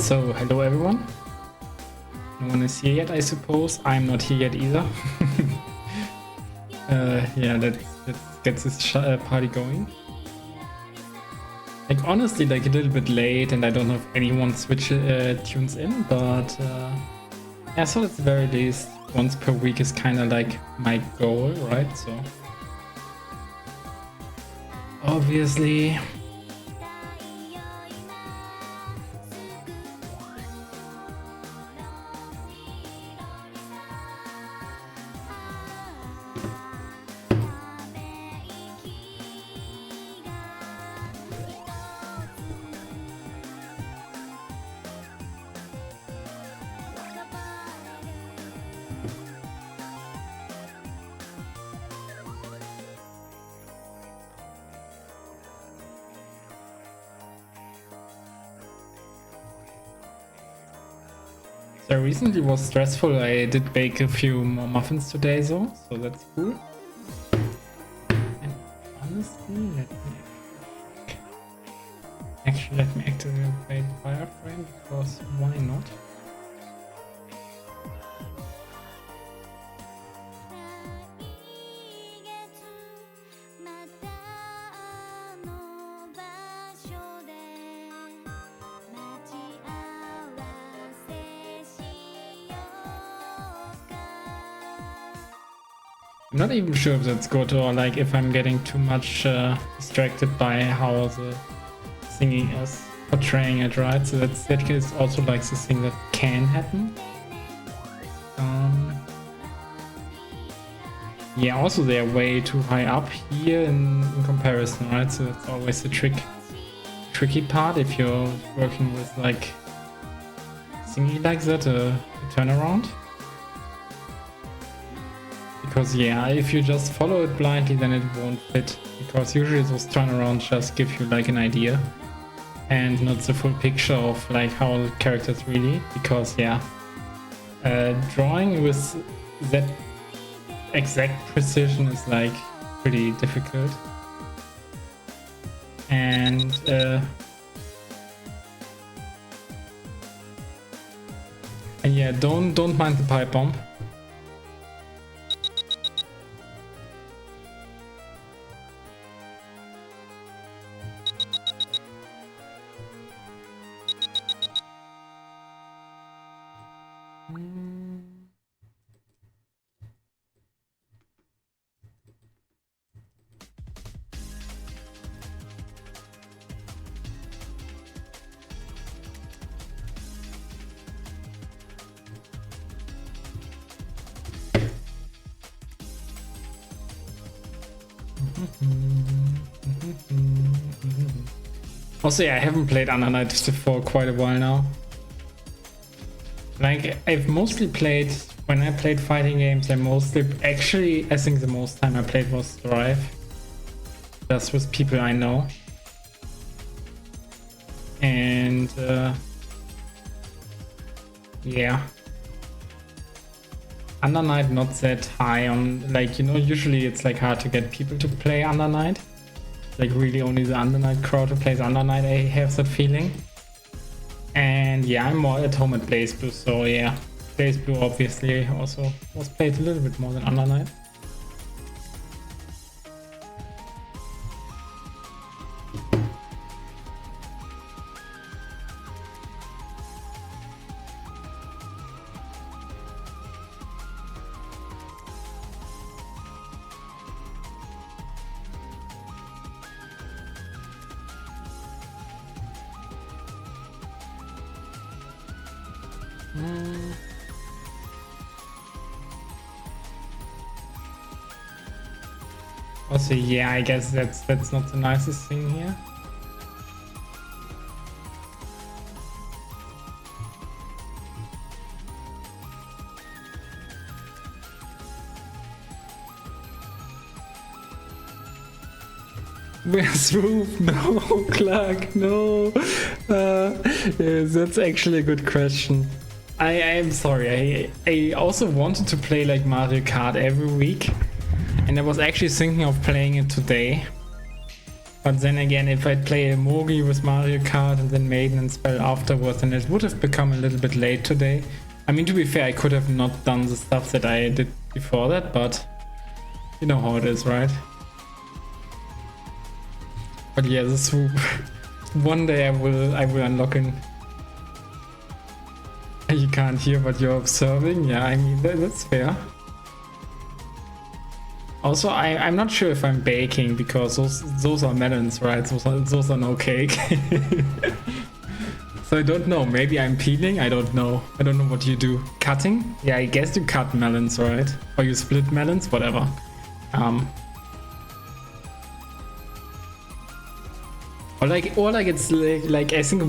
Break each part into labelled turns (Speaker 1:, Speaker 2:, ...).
Speaker 1: So, hello everyone. No one is here yet, I suppose. I'm not here yet either. Yeah, let's get this party going. Like, honestly, like a little bit late, and I don't have anyone switch tunes in, but yeah, so at the very least, once per week is kind of like my goal, right? So, obviously. So recently was stressful. I did bake a few more muffins today though, so that's cool. And honestly, let me activate wireframe, because why not? I'm not even sure if that's good, or like if I'm getting too much distracted by how the thingy is portraying it, right? So that is also like the thing that can happen. Yeah, also they're way too high up here in comparison, right? So that's always the tricky part if you're working with like thingy like that, a turnaround. Because yeah, if you just follow it blindly, then it won't fit, because usually those turnarounds just give you like an idea and not the full picture of like how the characters really, because yeah, drawing with that exact precision is like pretty difficult. And yeah, don't mind the pipe bomb. Also, yeah, I haven't played Under Night for quite a while now. Like, I've mostly played, when I played fighting games, I think the most time I played was Strive. Just with people I know. And, yeah. Under Night not that high on, like, you know, usually it's like hard to get people to play Under Night. Like really only the Under Night crowd who plays Under Night, I have that feeling. And yeah, I'm more at home at Blazblue, so yeah. Blazblue obviously also was played a little bit more than Under Night. Also, yeah, I guess that's not the nicest thing here. Where's Roof? No, Clark, no. Yes, that's actually a good question. I'm sorry, I also wanted to play like Mario Kart every week, and I was actually thinking of playing it today. But then again, if I'd play a Mogi with Mario Kart and then Maiden and Spell afterwards, then it would have become a little bit late today. I mean, to be fair, I could have not done the stuff that I did before that, but you know how it is, right? But yeah, the swoop. One day I will unlock it. You can't hear, but you're observing. Yeah, I mean that's fair. Also, I'm not sure if I'm baking because those are melons, right? Those are no cake. So I don't know. Maybe I'm peeling. I don't know. I don't know what you do. Cutting? Yeah, I guess you cut melons, right? Or you split melons, whatever. Or like it's like I think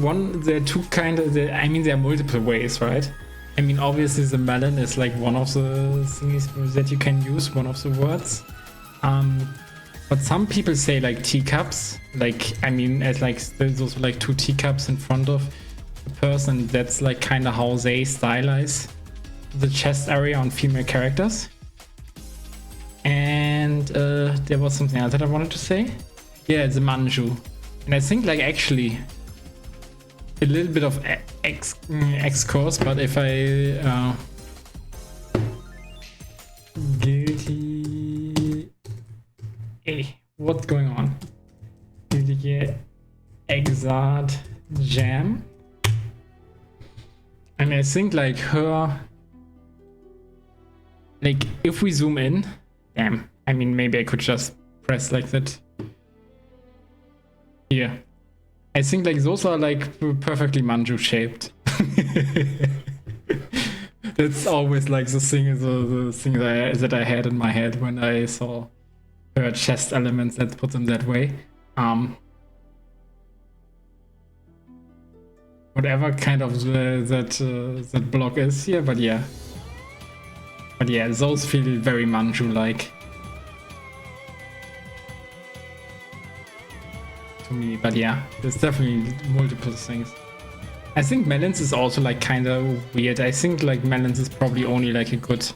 Speaker 1: there are two kind of, I mean there are multiple ways, right? I mean obviously the melon is like one of the things that you can use, one of the words. But some people say like teacups, like I mean as like there's also like two teacups in front of the person. That's like kind of how they stylize the chest area on female characters. And there was something else that I wanted to say. Yeah, the manju. And I think like actually a little bit of X-course, but if I guilty, hey, what's going on? Guilty Exard Jam, and I think like her, like if we zoom in, damn, I mean maybe I could just press like that. Yeah, I think like those are like perfectly manju shaped. That's always like the thing that I had in my head when I saw her chest elements. Let's put them that way. Whatever kind of that block is here, but yeah, those feel very manju like. To me, but yeah, there's definitely multiple things. I think melons is also like kind of weird. I think like melons is probably only like a good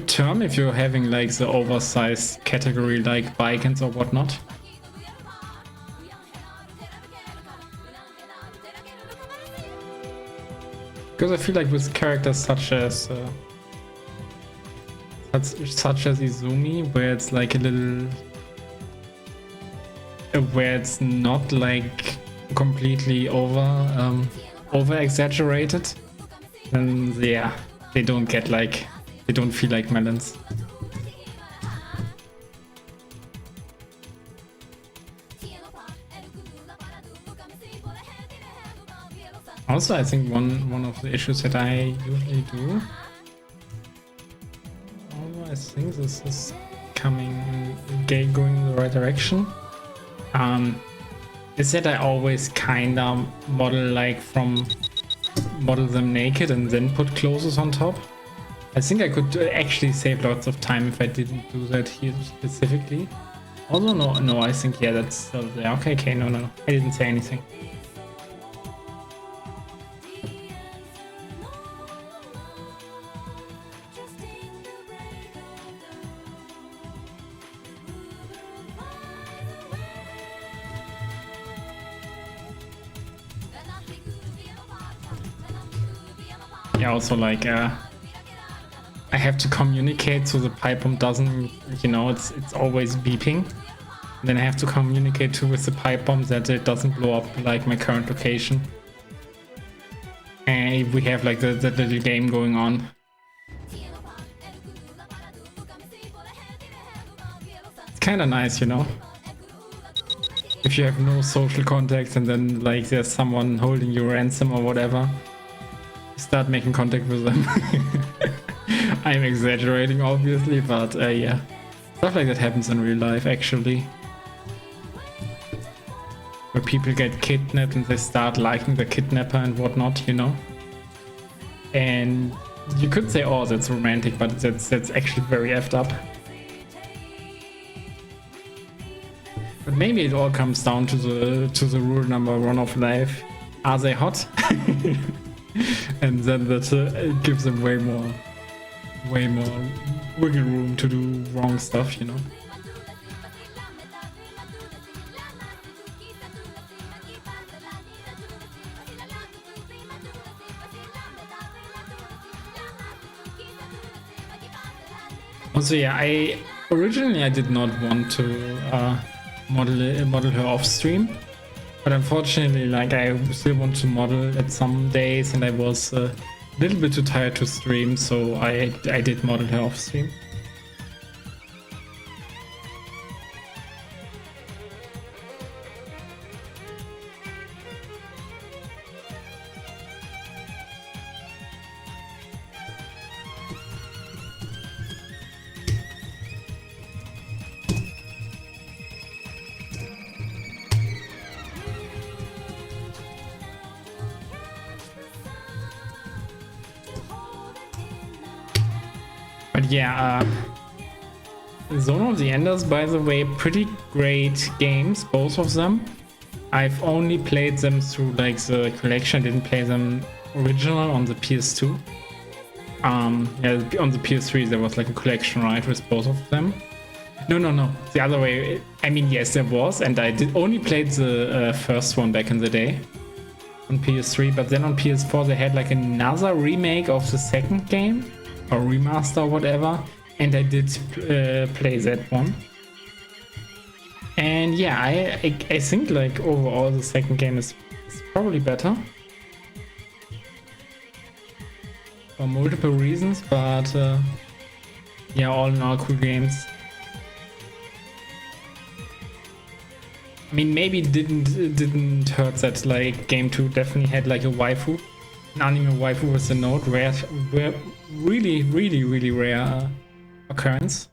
Speaker 1: term if you're having like the oversized category like bikins or whatnot. Because I feel like with characters such as Izumi, where it's like a little, where it's not like completely over exaggerated, then yeah, they don't feel like melons. Also, I think one of the issues that I usually do, I think this is going in the right direction, is that I always kinda model them naked and then put clothes on top. I think I could actually save lots of time if I didn't do that here specifically. Also no, I think yeah, that's still there. Okay, no, I didn't say anything. Yeah, also like I have to communicate so the pipe bomb doesn't, you know, it's always beeping. And then I have to communicate with the pipe bomb that it doesn't blow up like my current location. And we have like that little game going on. It's kind of nice, you know, if you have no social contacts and then like there's someone holding your ransom or whatever. Start making contact with them. I'm exaggerating obviously, but yeah, stuff like that happens in real life actually, where people get kidnapped and they start liking the kidnapper and whatnot, you know. And you could say, oh, that's romantic, but that's actually very effed up. But maybe it all comes down to the rule number one of life: are they hot? And then that gives them way more wiggle room to do wrong stuff, you know. Also, yeah, I originally did not want to model her off stream, but unfortunately, like I still want to model at some days, and I was a little bit too tired to stream, so I did model her off stream. But yeah, Zone of the Enders, by the way, pretty great games, both of them. I've only played them through like the collection, didn't play them original on the PS2. Yeah, on the PS3 there was like a collection, right, with both of them. No, the other way. I mean, yes, there was, and I did only played the first one back in the day on PS3, but then on PS4 they had like another remake of the second game, or remaster or whatever, and I did play that one. And yeah, I think like overall the second game is probably better for multiple reasons, but yeah, all in all, cool games. I mean, maybe didn't hurt that like game 2 definitely had like a waifu, an anime waifu with a note, rare really rare occurrence.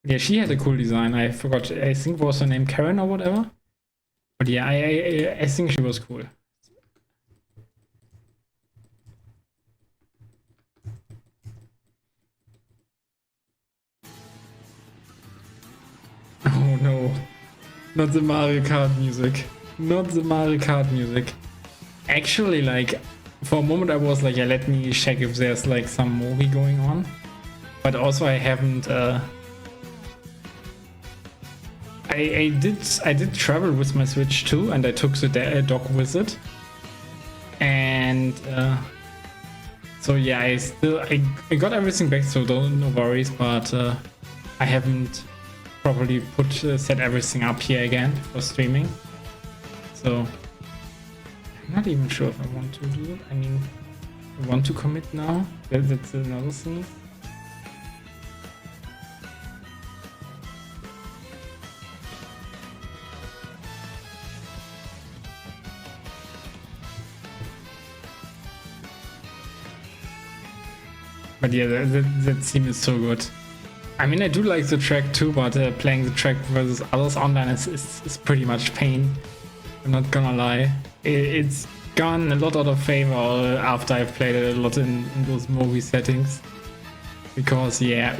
Speaker 1: Yeah, she had a cool design. I forgot. I think was her name Karen or whatever. But yeah, I think she was cool. Oh no, not the Mario Kart music. Not the Mario Kart music. Actually, like, for a moment I was like, yeah, let me check if there's like some movie going on. But also I haven't, I did travel with my Switch too, and I took the dock with it. And, so yeah, I got everything back, so no worries, but I haven't properly set everything up here again for streaming. So I'm not even sure if I want to do it. I mean, I want to commit now. That's another thing. But yeah, that theme is so good. I mean, I do like the track too, but playing the track versus others online is pretty much pain. I'm not gonna lie. It's gone a lot out of favor after I've played it a lot in those movie settings. Because yeah,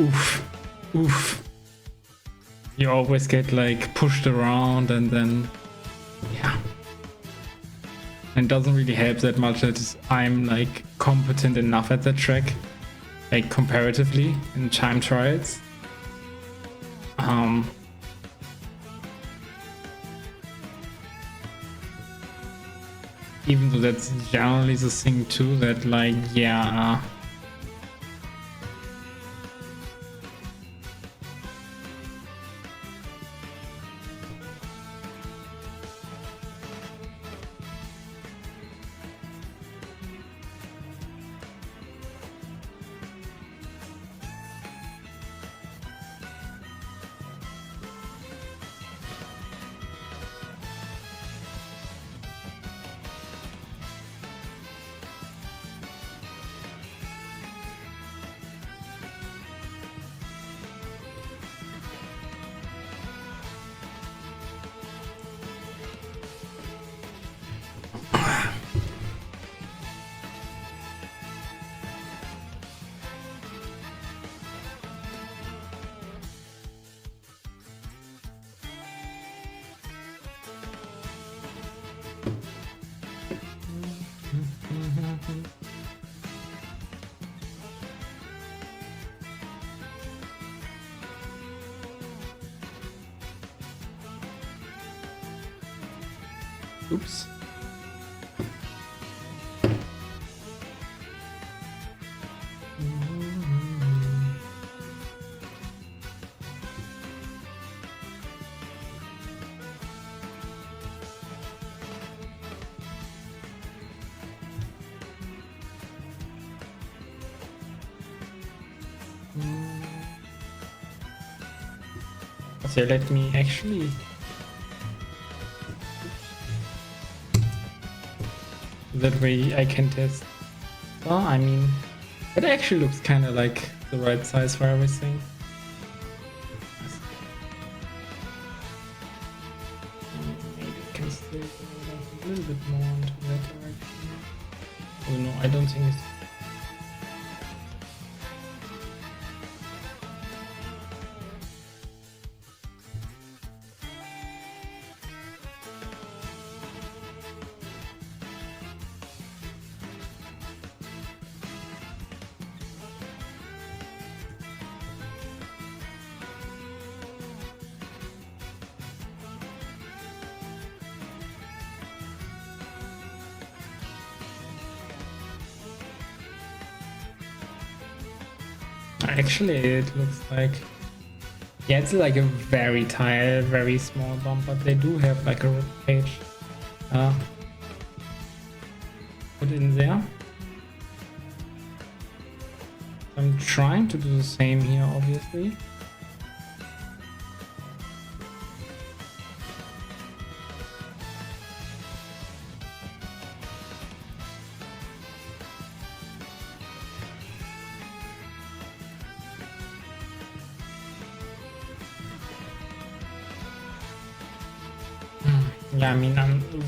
Speaker 1: oof. You always get like pushed around, and then yeah. And it doesn't really help that much that I'm like competent enough at that track, like comparatively in time trials. Even though that's generally the thing too, that like, yeah, oops. So let me actually. That way I can test. Oh, I mean, it actually looks kind of like the right size for everything. Maybe I can still go a little bit more into that direction. Oh no, I don't think it's. Actually, it looks like, yeah, it's like a very tiny, very small bump, but they do have like a rib page put in there. I'm trying to do the same here, obviously. Yeah, I mean,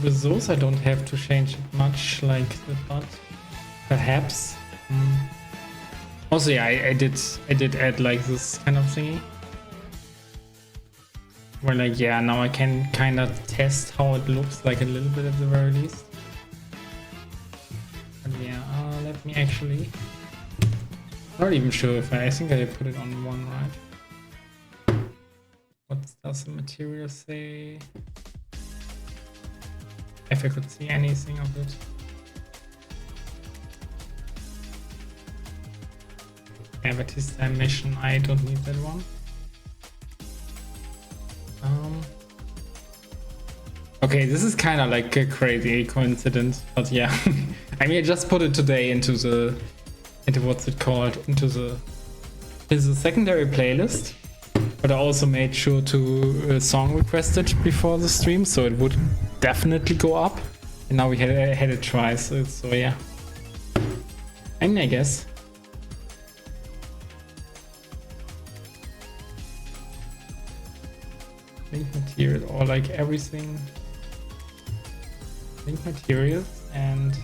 Speaker 1: with those I don't have to change it much, like the butt, perhaps. Also, yeah, I did add like this kind of thingy. Where like, yeah, now I can kind of test how it looks like a little bit at the very least. But yeah, let me actually. Not even sure if I think I put it on one, right? What does the material say? If I could see anything of it. Batista mission, I don't need that one. Okay, this is kind of like a crazy coincidence, but yeah. I mean, I just put it today into what's it called, into the secondary playlist. But I also made sure to song request it before the stream, so it would definitely go up. And now we had it twice, so yeah. I mean, I guess. Link material, or like everything. Link materials and.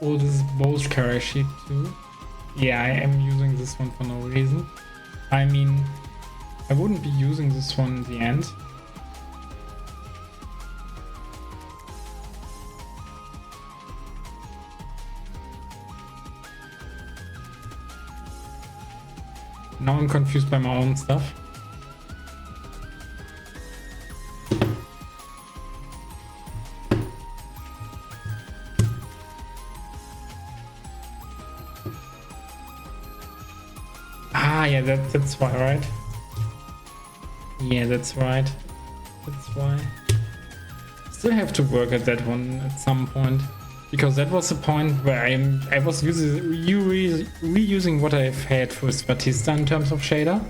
Speaker 1: Oh, this is both character sheet too. Yeah, I am using this one for no reason. I mean, I wouldn't be using this one in the end. Now I'm confused by my own stuff. Yeah, that's why, right? Yeah, that's right. That's why. Still have to work at that one at some point, because that was the point where I was reusing what I've had with Batista in terms of shader,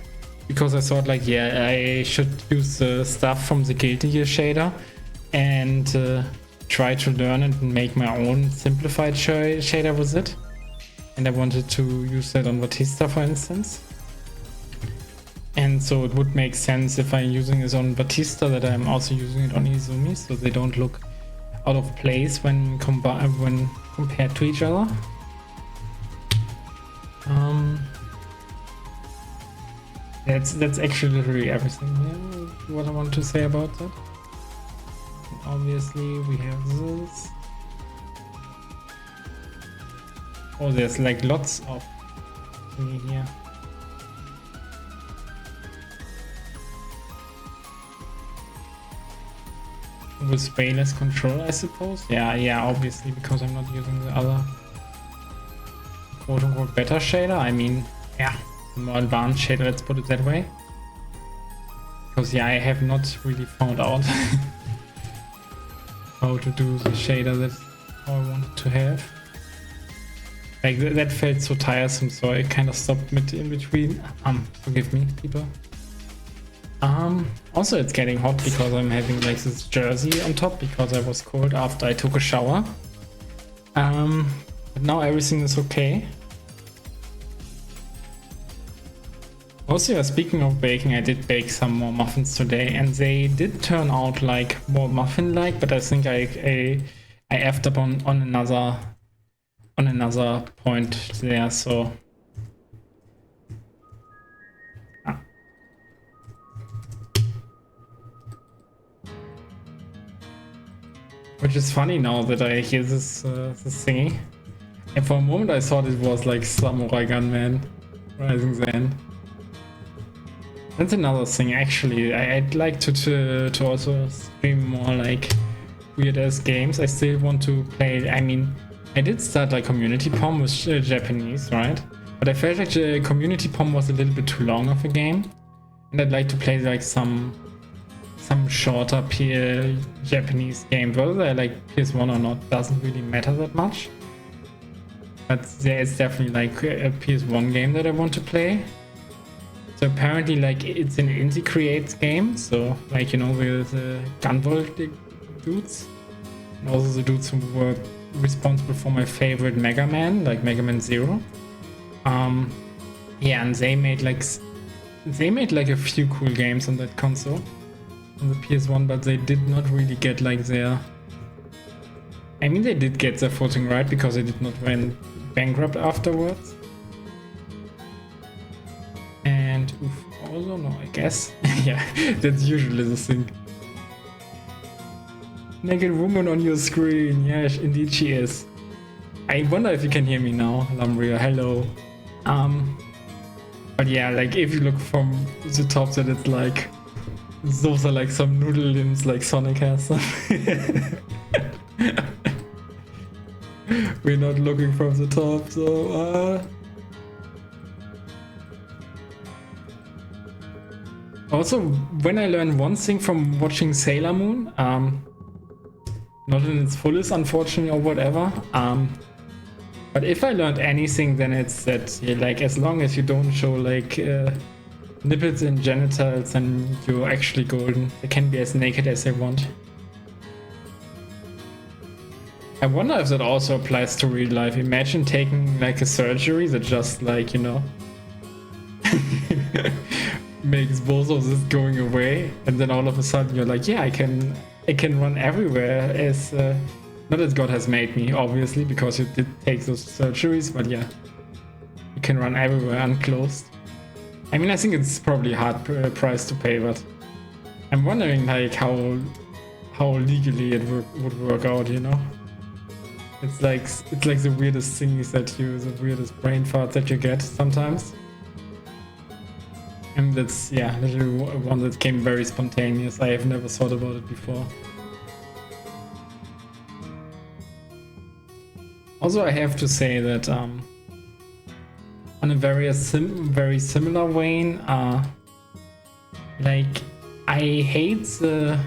Speaker 1: because I thought like, yeah, I should use the stuff from the Guilty Gear shader and try to learn it and make my own simplified shader with it. And I wanted to use that on Batista, for instance. And so it would make sense if I'm using this on Batista that I'm also using it on Izumi, so they don't look out of place when compared to each other. That's actually literally everything here, what I want to say about that. And obviously we have this. Oh, there's like lots of thingy here. With spayless control, I suppose. Yeah, obviously, because I'm not using the other quote-unquote better shader. I mean, yeah, more advanced shader, let's put it that way. Because yeah, I have not really found out how to do the shader that I wanted to have. Like that felt so tiresome, so I kind of stopped in between. Forgive me, people. Also it's getting hot because I'm having like this jersey on top because I was cold after I took a shower. But now everything is okay. Also, speaking of baking, I did bake some more muffins today, and they did turn out like more muffin-like. But I think I effed up on another point there. So, which is funny now that I hear this thingy. And for a moment, I thought it was like Samurai Gunman Rising Zen. That's another thing, actually. I'd like to also stream more like weird ass games. I still want to play. I mean, I did start like Community Pom with Japanese, right? But I felt like the Community Pom was a little bit too long of a game, and I'd like to play like some shorter Japanese game. Whether they're like PS1 or not doesn't really matter that much. But there is definitely like a PS1 game that I want to play. So apparently, like, it's an Indie Creates game, so like, you know, with the Gunvolt dudes, and also the dudes who were responsible for my favorite Mega Man, like Mega Man 0. Yeah, and they made like a few cool games on that console, on the PS1, but they did not really get like their. I mean, they did get their footing right because they did not went bankrupt afterwards. And also no, I guess. Yeah, that's usually the thing. Naked woman on your screen. Yes, indeed she is. I wonder if you can hear me now, Lumbria. Hello. But yeah, like if you look from the top, then it's like those are like some noodle limbs like Sonic has. We're not looking from the top, so Also, when I learned one thing from watching Sailor Moon, not in its fullest, unfortunately, or whatever, but if I learned anything, then it's that, like, as long as you don't show, like, nipples and genitals, then you're actually golden. They can be as naked as they want. I wonder if that also applies to real life. Imagine taking, like, a surgery that just, like, you know, makes both of this going away, and then all of a sudden you're like, yeah, I can run everywhere as not as God has made me, obviously, because you did take those surgeries, but yeah, you can run everywhere unclothed. I mean, I think it's probably a hard price to pay, but I'm wondering like how legally it would work out, you know? It's like the weirdest things that the weirdest brain fart that you get sometimes. And that's, yeah, literally one that came very spontaneous. I have never thought about it before. Also, I have to say that on a very similar vein, like, I hate the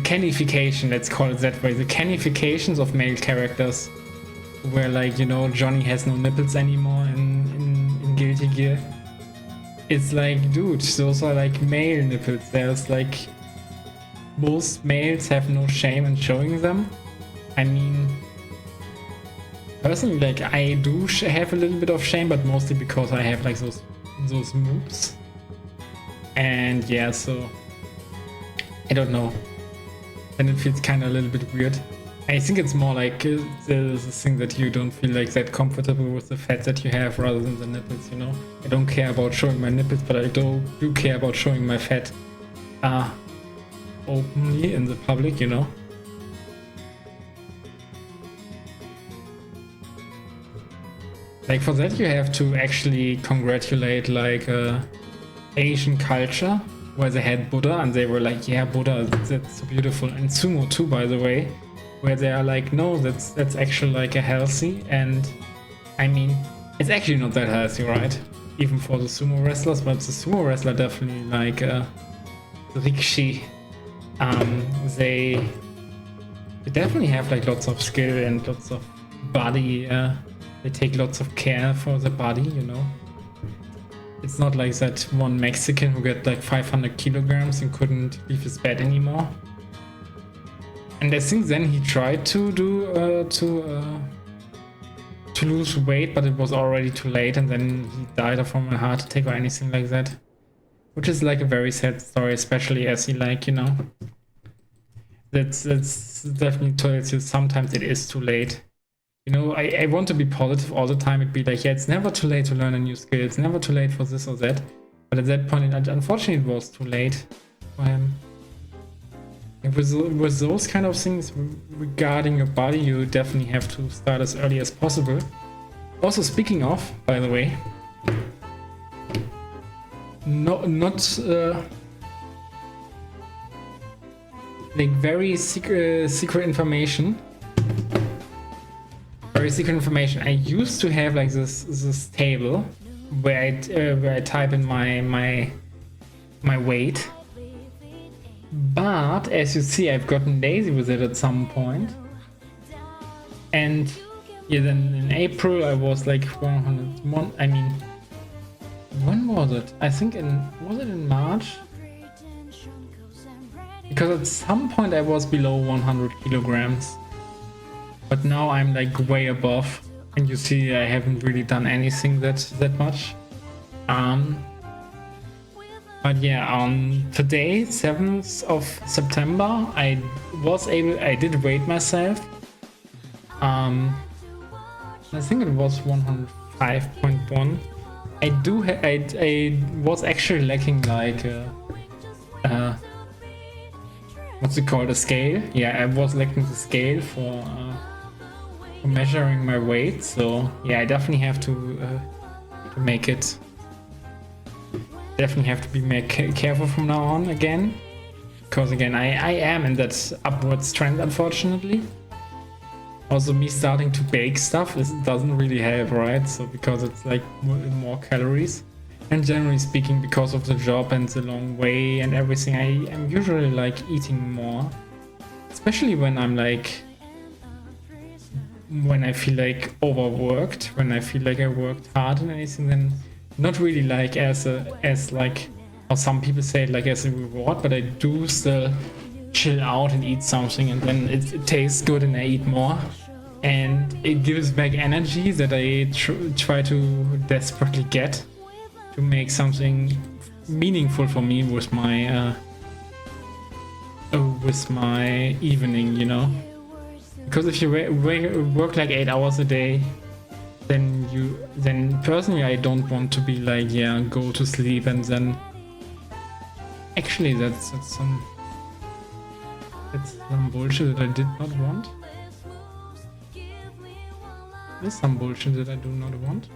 Speaker 1: canification, let's call it that way. The canifications of male characters, where, like, you know, Johnny has no nipples anymore in Guilty Gear. It's like, dude, those are like male nipples. There's like, most males have no shame in showing them. I mean, personally, like, I do have a little bit of shame, but mostly because I have like those moves. And yeah, so I don't know. And it feels kind of a little bit weird. I think it's more like the thing that you don't feel like that comfortable with the fat that you have rather than the nipples, you know? I don't care about showing my nipples, but I do care about showing my fat openly in the public, you know? Like, for that you have to actually congratulate like Asian culture, where they had Buddha and they were like, yeah, Buddha, that's so beautiful. And Sumo too, by the way, where they are like, no, that's actually like a healthy, and I mean, it's actually not that healthy, right? even for the sumo wrestlers, but the sumo wrestler definitely like the Rikishi. They definitely have like lots of skill and lots of body. They take lots of care for the body, you know. It's not like that one Mexican who got like 500 kilograms and couldn't leave his bed anymore. And I think then he tried to do to lose weight, but it was already too late, and then he died from a heart attack or anything like that. Which is like a very sad story, especially as he like, you know. That's definitely tells you sometimes it is too late. You know, I want to be positive all the time. It'd be like, yeah, it's never too late to learn a new skill. It's never too late for this or that. But at that point, unfortunately, it was too late for him. And with those kind of things regarding your body, you definitely have to start as early as possible. Also, speaking of, by the way, not like very secret information. Very secret information. I used to have like this table where I type in my weight, but as you see, I've gotten lazy with it at some point. And yeah, then in April I was like 101. I mean, when was it? I think was it in March? Because at some point I was below 100 kilograms. But now I'm like way above, and you see I haven't really done anything that much. But yeah, today, 7th of September, I did weight myself. I think it was 105.1. I was actually lacking like what's it called, a scale? Yeah, I was lacking the scale for measuring my weight, so yeah, I definitely have to make it. Definitely have to be careful from now on again, because again I am in that upward trend, unfortunately. Also, me starting to bake stuff doesn't really help, right? So because it's like more calories, and generally speaking, because of the job and the long way and everything, I am usually like eating more, especially when I'm like. When I feel like overworked, when I feel like I worked hard and anything, then not really like as like how some people say it, like as a reward, but I do still chill out and eat something, and then it tastes good and I eat more, and it gives back energy that I try to desperately get to make something meaningful for me with my evening, you know. Because if you work like 8 hours a day, then personally I don't want to be like, yeah, go to sleep and then actually that's some bullshit that I did not want. There's some bullshit that I do not want.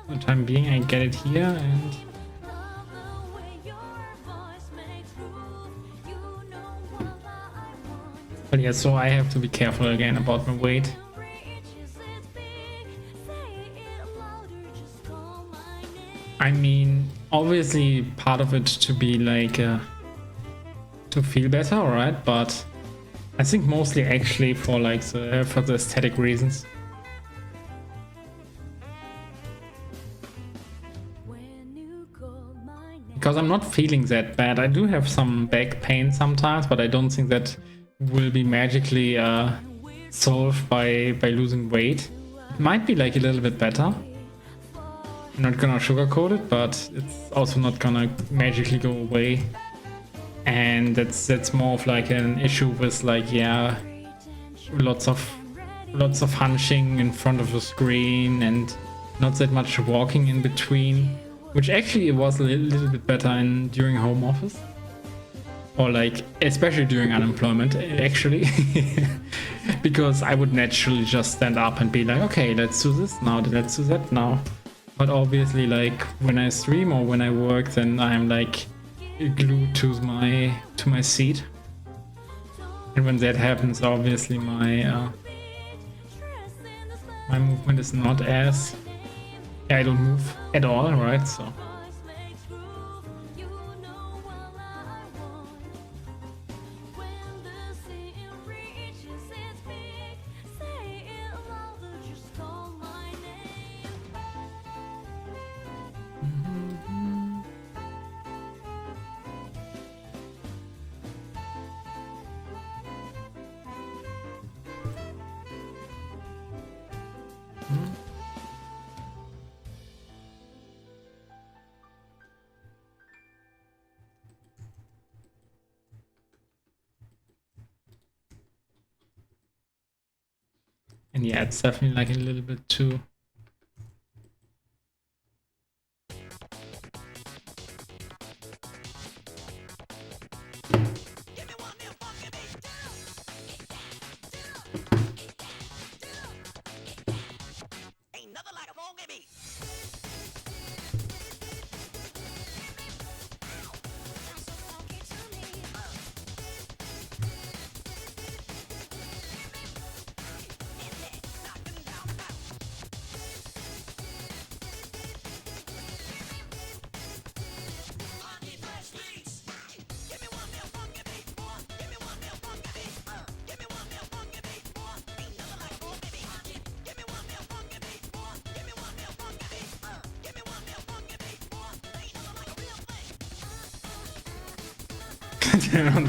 Speaker 1: For the time being, I get it here, and but yeah, so I have to be careful again about my weight. I mean, obviously part of it to be like to feel better, alright, but I think mostly actually for like for the aesthetic reasons. Because I'm not feeling that bad. I do have some back pain sometimes, but I don't think that will be magically solved by losing weight. It might be like a little bit better. I'm not gonna sugarcoat it, but it's also not gonna magically go away. And that's more of like an issue with like, yeah, lots of hunching in front of the screen and not that much walking in between, which actually it was a little bit better during home office. Or like, especially during unemployment, actually. Because I would naturally just stand up and be like, okay, let's do this now, let's do that now. But obviously, like, when I stream or when I work, then I'm like glued to my seat. And when that happens, obviously my my movement is not as... I don't move at all, right? So... And yeah, it's definitely like a little bit too...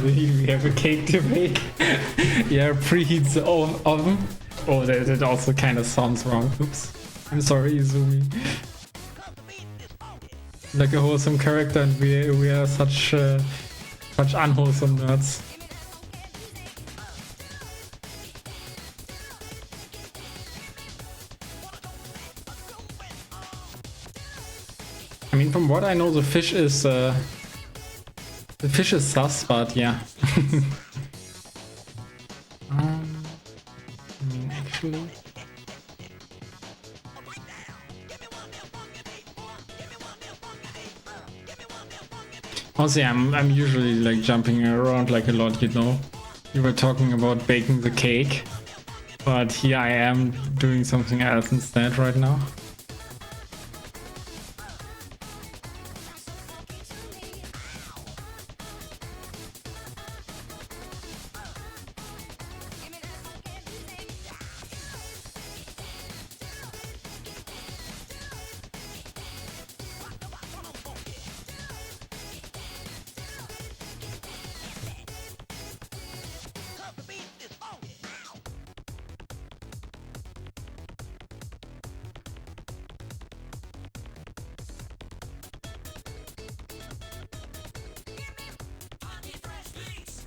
Speaker 1: We have a cake to make. Yeah, preheats the oven. Oh, that also kind of sounds wrong. Oops. I'm sorry, Izumi. Like a wholesome character, and we are such unwholesome nerds. I mean, from what I know, the fish is sus, but yeah. I mean, actually. Also, yeah, I'm usually like jumping around like a lot, you know. You were talking about baking the cake, but here I am doing something else instead right now.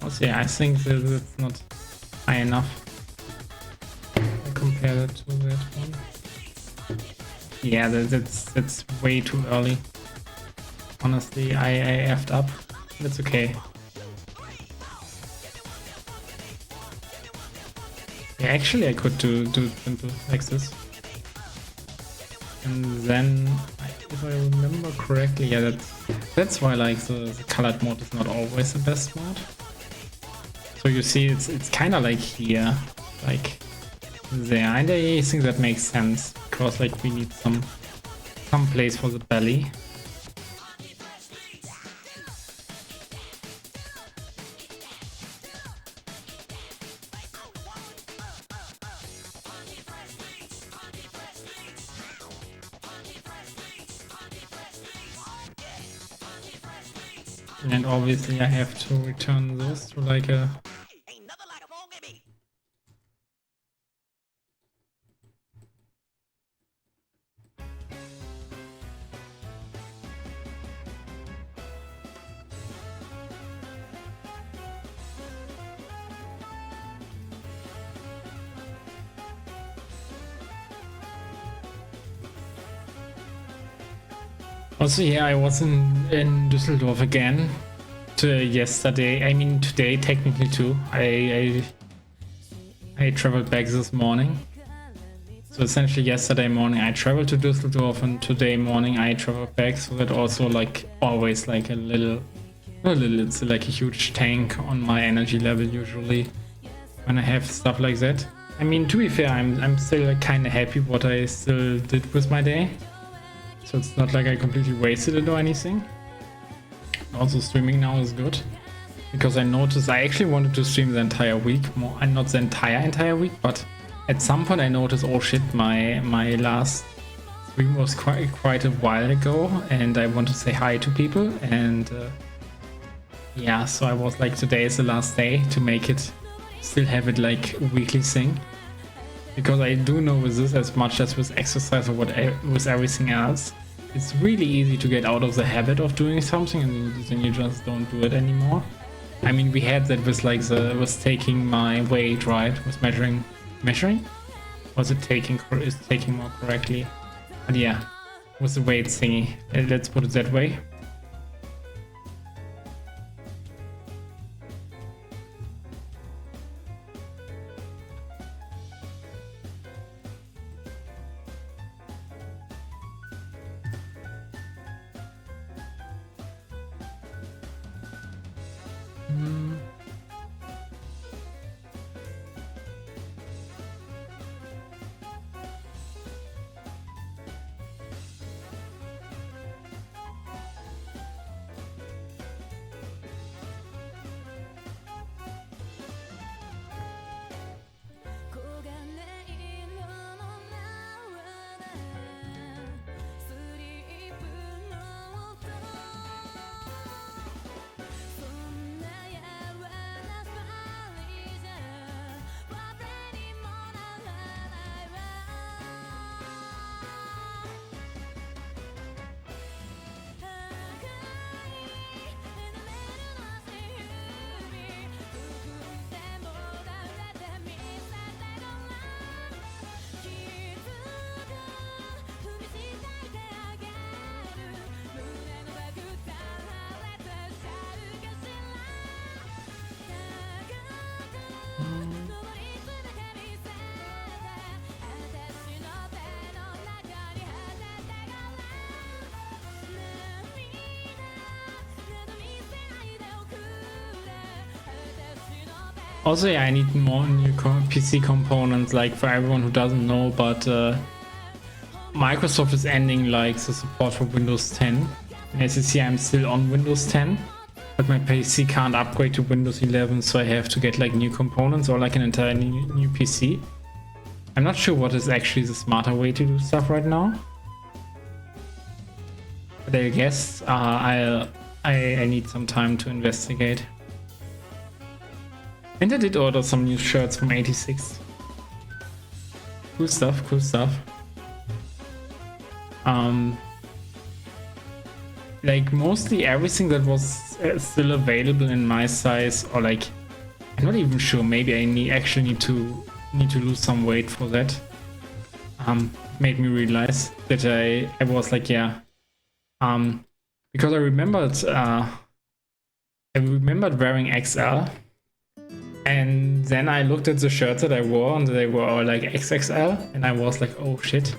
Speaker 1: Also, yeah, I think that it's not high enough. I compare that to that one. Yeah, that's way too early. Honestly, I effed up. That's okay. Yeah, actually, I could do like this. And then, if I remember correctly, yeah, that's why like the colored mode is not always the best mode. So you see, it's kind of like here, like there, and I think that makes sense because like we need some place for the belly. And obviously I have to return this to like a... Also, yeah, I was in Düsseldorf again yesterday. I mean, today technically too. I traveled back this morning. So essentially, yesterday morning I traveled to Düsseldorf, and today morning I traveled back. So that also like always like it's like a huge tank on my energy level usually when I have stuff like that. I mean, to be fair, I'm still like, kind of happy what I still did with my day. So it's not like I completely wasted it or anything. Also, streaming now is good. Because I noticed I actually wanted to stream the entire week, more, and not the entire week, but at some point I noticed, oh shit, my last stream was quite a while ago, and I want to say hi to people, and yeah, so I was like, today is the last day to make it, still have it like a weekly thing, because I do know with this, as much as with exercise or with everything else, it's really easy to get out of the habit of doing something, and then you just don't do it anymore. I mean, we had that with like was taking my weight, right? Was measuring? Was it taking more correctly? But yeah, with the weight thingy. Let's put it that way. Also, yeah, I need more new PC components, like for everyone who doesn't know, but Microsoft is ending like the support for Windows 10. And as you see, I'm still on Windows 10, but my PC can't upgrade to Windows 11, so I have to get like new components or like an entire new PC. I'm not sure what is actually the smarter way to do stuff right now. But I guess I need some time to investigate. And I did order some new shirts from 86. Cool stuff, cool stuff. Like mostly everything that was still available in my size, or like, I'm not even sure, maybe I actually need to lose some weight for that. Made me realize that I was like, yeah. Because I remembered wearing XL. And then I looked at the shirts that I wore, and they were all like XXL, and I was like, oh shit.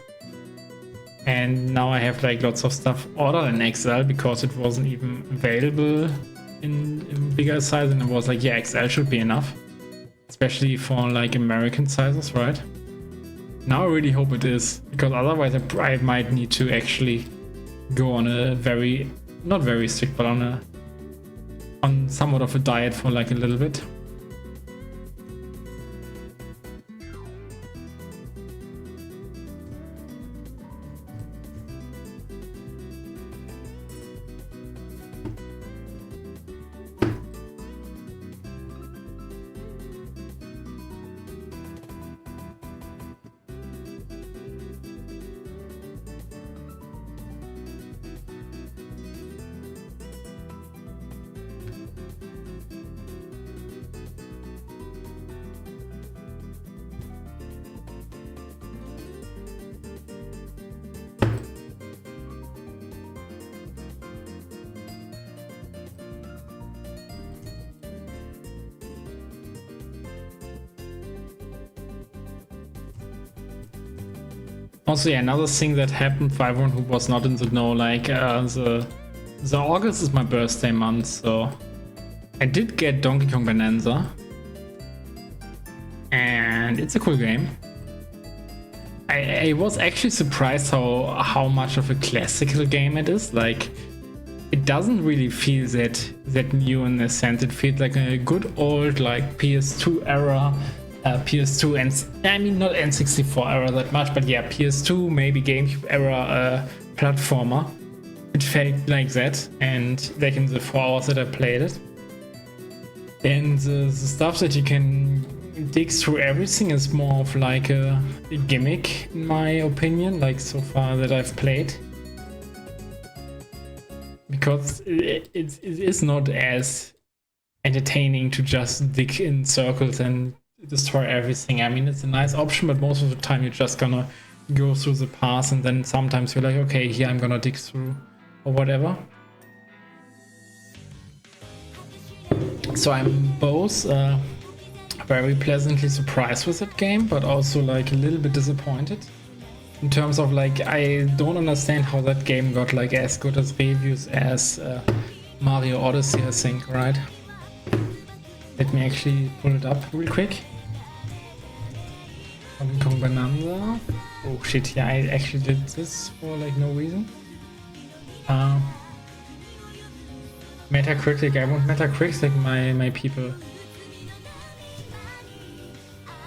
Speaker 1: And now I have like lots of stuff ordered in XL because it wasn't even available in bigger size, and it was like, yeah, XL should be enough. Especially for like American sizes, right? Now I really hope it is, because otherwise I might need to actually go on a very, not very strict, but on somewhat of a diet for like a little bit. Also, yeah, another thing that happened for everyone who was not in the know, like the August is my birthday month, so I did get Donkey Kong Bonanza, and and it's a cool game. I was actually surprised how much of a classical game it is. Like, it doesn't really feel that new in a sense. It feels like a good old like PS2 era, PS2 and I mean not N64 era that much, but yeah, PS2 maybe GameCube era platformer. It felt like that, and like in the 4 hours that I played it. And the stuff that you can dig through everything is more of like a gimmick in my opinion, like so far that I've played, because it is not as entertaining to just dig in circles and destroy everything. I mean, it's a nice option, but most of the time you're just gonna go through the path, and then sometimes you're like, okay, here I'm gonna dig through or whatever. So I'm both very pleasantly surprised with that game, but also like a little bit disappointed in terms of like I don't understand how that game got like as good as reviews as Mario Odyssey, I think, right? Let me actually pull it up real quick. Donkey Kong Bonanza. Oh shit, yeah, I actually did this for like no reason. Metacritic, I want Metacritic like my people.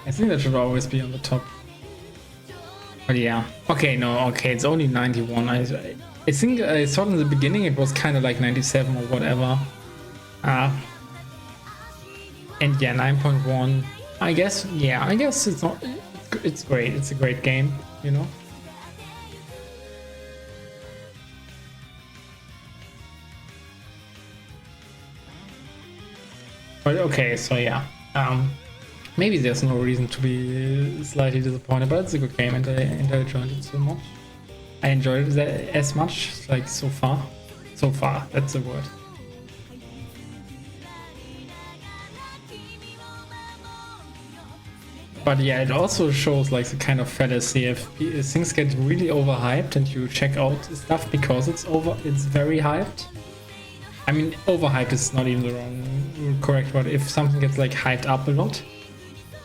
Speaker 1: I think that should always be on the top. But yeah, okay, no, okay, it's only 91. I think I thought in the beginning it was kind of like 97 or whatever. And yeah, 9.1. I guess, yeah, I guess it's not. It's great. It's a great game, you know. But okay, so yeah, maybe there's no reason to be slightly disappointed, but it's a good game, and I enjoyed it so much. I enjoyed it as much, like so far. So far, that's the word. But yeah, it also shows like the kind of fallacy if things get really overhyped and you check out stuff because it's very hyped. I mean, overhyped is not even the wrong correct word. If something gets like hyped up a lot,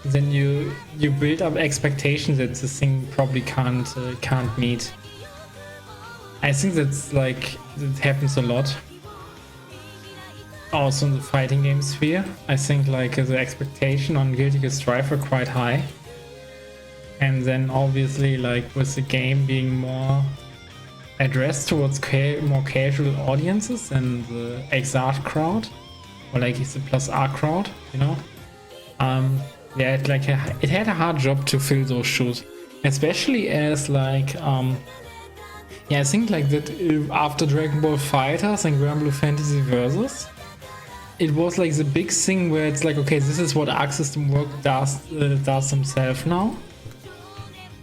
Speaker 1: then you build up expectations that the thing probably can't meet. I think that's like it happens a lot. Also in the fighting game sphere, I think like the expectation on Guilty Gear Strive are quite high, and then obviously like with the game being more addressed towards more casual audiences and the XR crowd, or like it's the plus R crowd, you know. Yeah, it had a hard job to fill those shoes, especially as like yeah, I think like that after Dragon Ball FighterZ and Granblue Fantasy Versus, it was like the big thing where it's like, okay, this is what Arc System Works does himself now,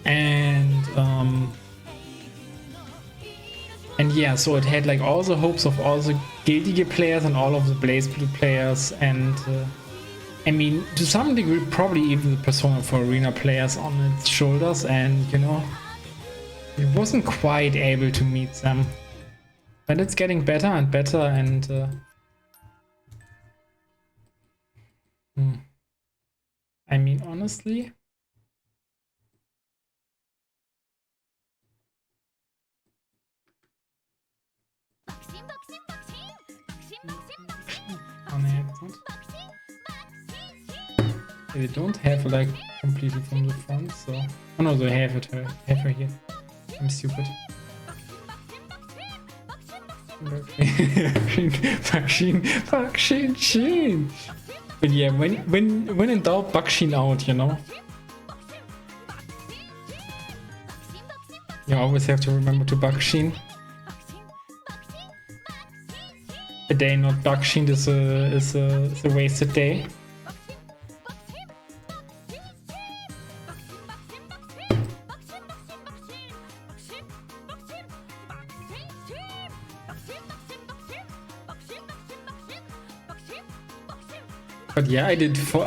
Speaker 1: and yeah, so it had like all the hopes of all the Guilty Gear players and all of the Blazblue players, and I mean, to some degree, probably even the Persona 4 Arena players on its shoulders, and you know, it wasn't quite able to meet them. But it's getting better and better, and I mean, honestly, they don't have like completely from the front, so oh no, they have her here. I'm stupid. Bakshin. But yeah, when in doubt, Bakshin out, you know. You always have to remember to Bakshin. A day not Bakshin is a wasted day. But yeah, I did fall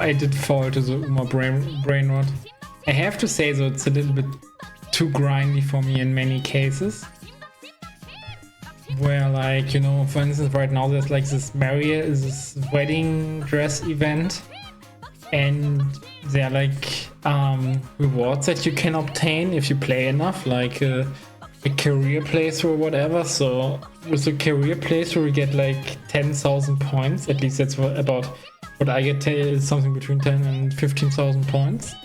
Speaker 1: to the Uma brain rot. I have to say though, it's a little bit too grindy for me in many cases. Where like, you know, for instance, right now there's like this wedding dress event. and there are like rewards that you can obtain if you play enough, like a career playthrough or whatever. So with a career playthrough you get like 10,000 points, at least that's about what I get, is something between 10 and 15,000 points.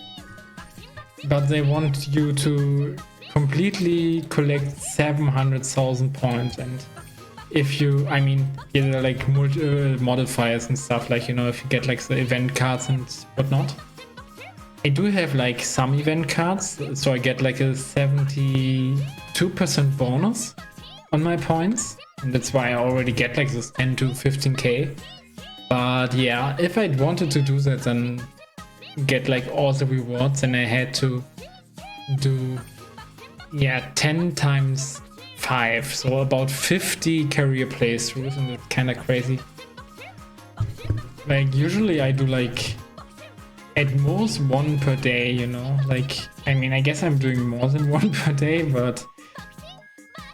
Speaker 1: But they want you to completely collect 700,000 points, and if you, I mean, there are like modifiers and stuff, like, you know, if you get like the event cards and whatnot. I do have like some event cards, so I get like a 72% bonus on my points, and that's why I already get like this 10 to 15k. But yeah, if I wanted to do that, then get like all the rewards, and I had to do, yeah, 10 times 5, so about 50 career playthroughs, and it's kind of crazy. Like usually I do like at most 1 per day, you know, like, I mean, I guess I'm doing more than 1 per day, but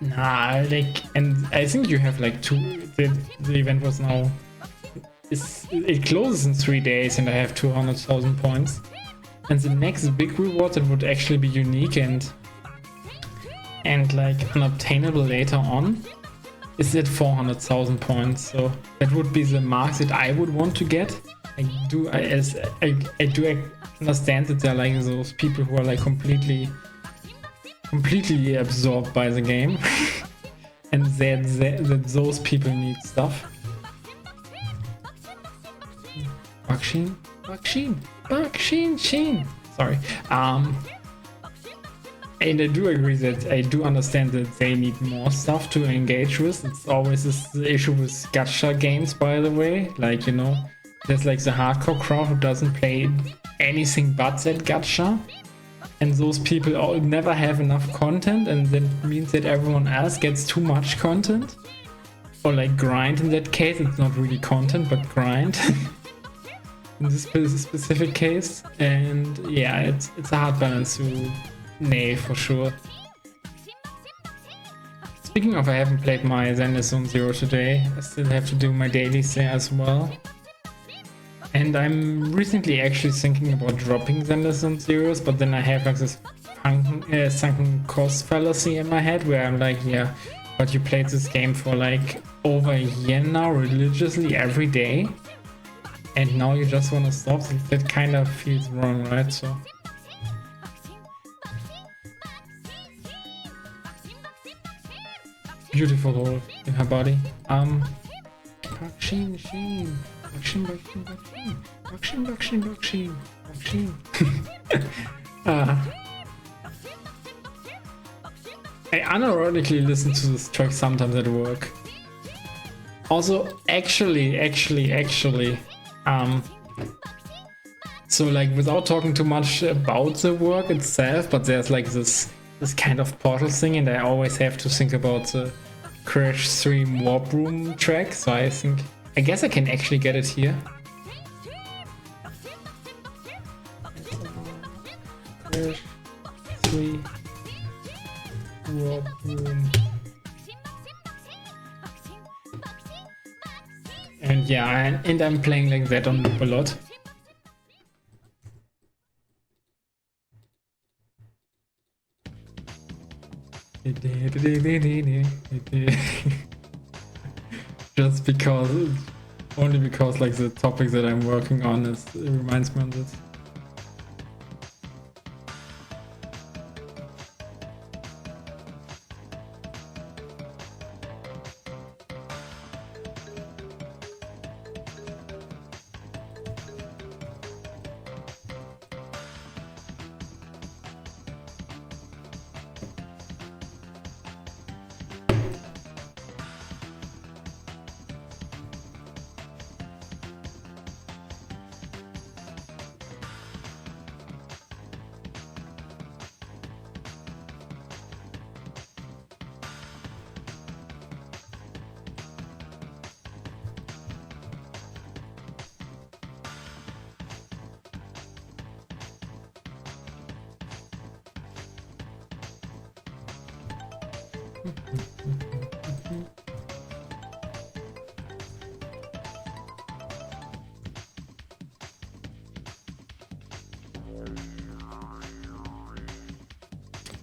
Speaker 1: nah, like, and I think you have like 2, the event was now, it closes in 3 days, and I have 200,000 points, and the next big reward that would actually be unique and like unobtainable later on is at 400,000 points. So that would be the mark that I would want to get. I do understand that there are like those people who are like completely absorbed by the game and that those people need stuff. Bakshin. Sorry. And I do agree that I do understand that they need more stuff to engage with. It's always this issue with gacha games, by the way. Like, you know, there's like the hardcore crowd who doesn't play anything but that gacha. And those people all never have enough content, and that means that everyone else gets too much content. Or like grind in that case. It's not really content, but grind. In this specific case. And yeah, it's a hard balance to nay, for sure. Speaking of, I haven't played my Zenless Zone Zero today. I still have to do my dailies there as well. And I'm recently actually thinking about dropping Zenless Zone Zeros, but then I have like this sunken cost fallacy in my head where I'm like, yeah, but you played this game for like over a year now, religiously every day, and now you just want to stop. That kind of feels wrong, right? So beautiful hole in her body. Bakshin. I unironically listen to this track sometimes at work. Also, actually, so like without talking too much about the work itself, but there's like this kind of portal thing, and I always have to think about the Crash Stream Warp Room track, so I guess I can actually get it here. Crash 3 Warp Room. And yeah, and I'm playing like that on loop a lot. Just because, only because like the topic that I'm working on it reminds me of this.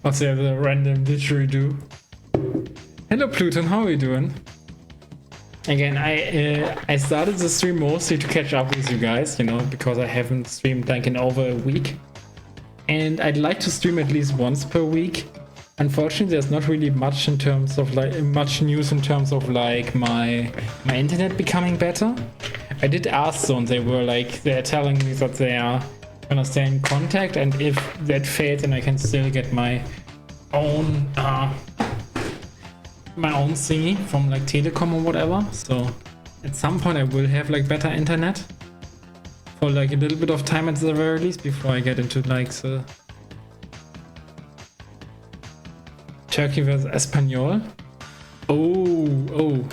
Speaker 1: What's the other random didgeridoo? Hello Pluton, how are you doing? Again, I started the stream mostly to catch up with you guys, you know, because I haven't streamed like in over a week. And I'd like to stream at least once per week. Unfortunately, there's not really much in terms of like much news in terms of like my internet becoming better. I did ask them, they're telling me that they are gonna stay in contact, and if that fails, then I can still get my own thingy from like Telecom or whatever. So at some point I will have like better internet for like a little bit of time at the very least before I get into like the Turkey versus Espanol. Oh.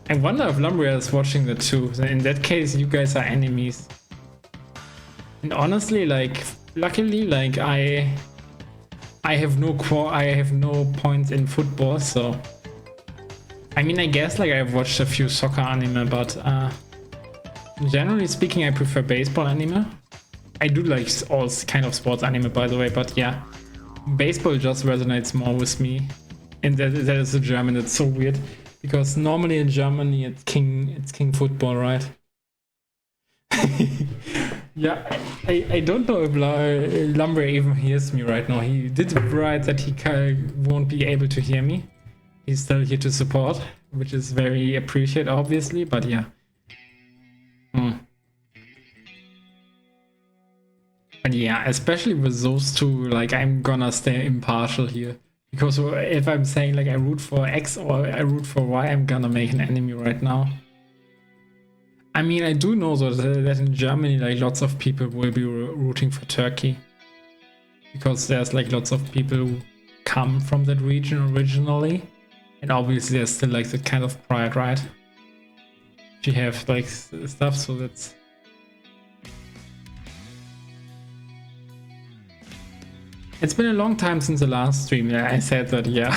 Speaker 1: I wonder if Lumbria is watching that too. In that case, you guys are enemies. And honestly, like, luckily, like I have no points in football, so I mean, I guess like I've watched a few soccer anime, but generally speaking, I prefer baseball anime. I do like all kind of sports anime, by the way, but yeah, baseball just resonates more with me. And that is a German. It's so weird because normally in Germany it's king football, right? Yeah, I don't know if Lumber even hears me right now. He did write that he won't be able to hear me. He's still here to support, which is very appreciated, obviously, but yeah. But yeah, especially with those two, like I'm gonna stay impartial here. Because if I'm saying like I root for X or I root for Y, I'm gonna make an enemy right now. I mean, I do know that in Germany, like lots of people will be rooting for Turkey. Because there's like lots of people who come from that region originally. And obviously there's still like the kind of pride, right? You have like stuff, so that's... It's been a long time since the last stream. Yeah, I said that, yeah.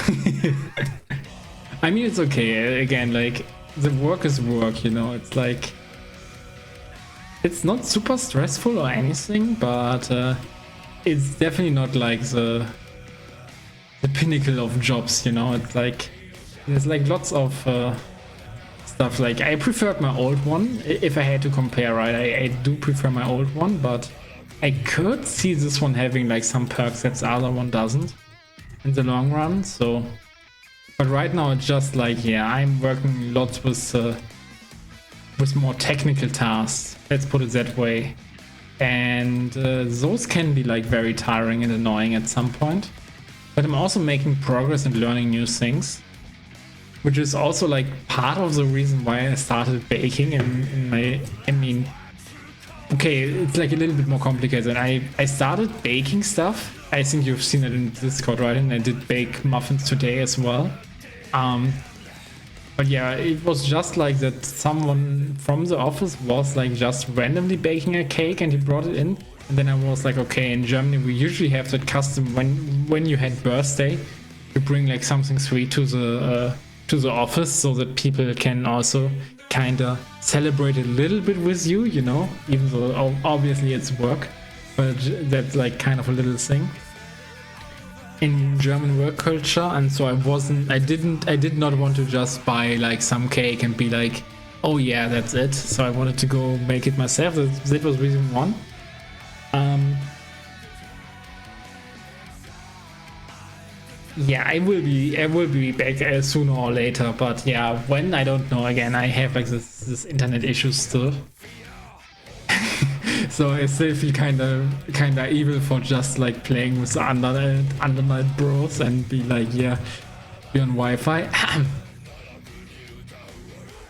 Speaker 1: I mean, it's okay. Again, like, the work is work, you know? It's like... It's not super stressful or anything, but it's definitely not like the pinnacle of jobs, you know? It's like... There's like lots of stuff. Like, I preferred my old one, if I had to compare, right? I do prefer my old one, but... I could see this one having like some perks that the other one doesn't in the long run, so... But right now it's just like, yeah, I'm working lots with more technical tasks, let's put it that way. And those can be like very tiring and annoying at some point. But I'm also making progress and learning new things. Which is also like part of the reason why I started baking in my... I mean... Okay, it's like a little bit more complicated. I started baking stuff. I think you've seen it in Discord, right? And I did bake muffins today as well. But yeah, it was just like that someone from the office was like just randomly baking a cake and he brought it in. And then I was like, okay, in Germany we usually have that custom when you had birthday, you bring like something sweet to the office so that people can also kind of celebrate a little bit with you, you know, even though obviously it's work, but that's like kind of a little thing in German work culture. And so I did not want to just buy like some cake and be like, oh yeah, that's it. So I wanted to go make it myself. That was reason one. Yeah, I will be back sooner or later, but yeah, when I don't know. Again, I have like this internet issues still, so I still feel kind of evil for just like playing with the undernight bros and be like, yeah, be on Wi-Fi.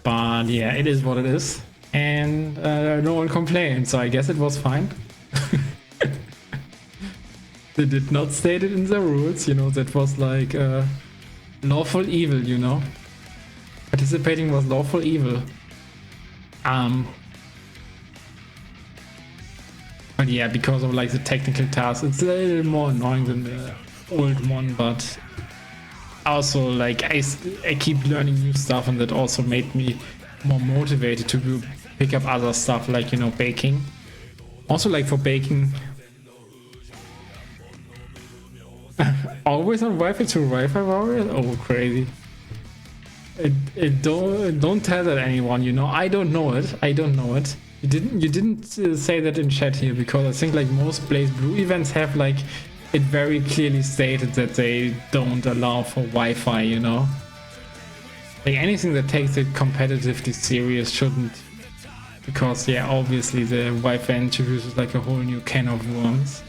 Speaker 1: But yeah, it is what it is, and no one complained, so I guess it was fine. They did not state it in the rules, you know, that was like lawful evil, you know. Participating was lawful evil. But yeah, because of like the technical tasks, it's a little more annoying than the old one, but also like I keep learning new stuff, and that also made me more motivated to pick up other stuff like, you know, baking. Also like for baking, Always on Wi-Fi to Wi-Fi warrior? Oh, crazy. Don't tell that anyone, you know. I don't know it. I don't know it. You didn't say that in chat here, because I think like most Blazblue events have like it very clearly stated that they don't allow for Wi-Fi, you know. Like anything that takes it competitively serious shouldn't, because yeah, obviously the Wi-Fi introduces like a whole new can of worms.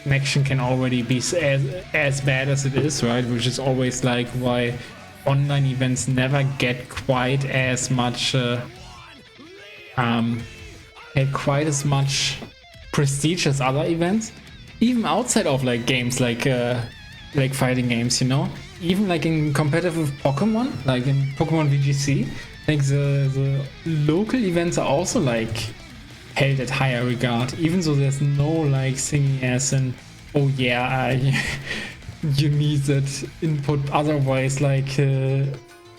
Speaker 1: Connection can already be as bad as it is, right? Which is always like why online events never get quite as much prestige as other events, even outside of like games like fighting games, you know. Even like in competitive Pokemon, like in Pokemon VGC, like the local events are also like held at higher regard, even though there's no like singing as in, oh yeah, you need that input, otherwise like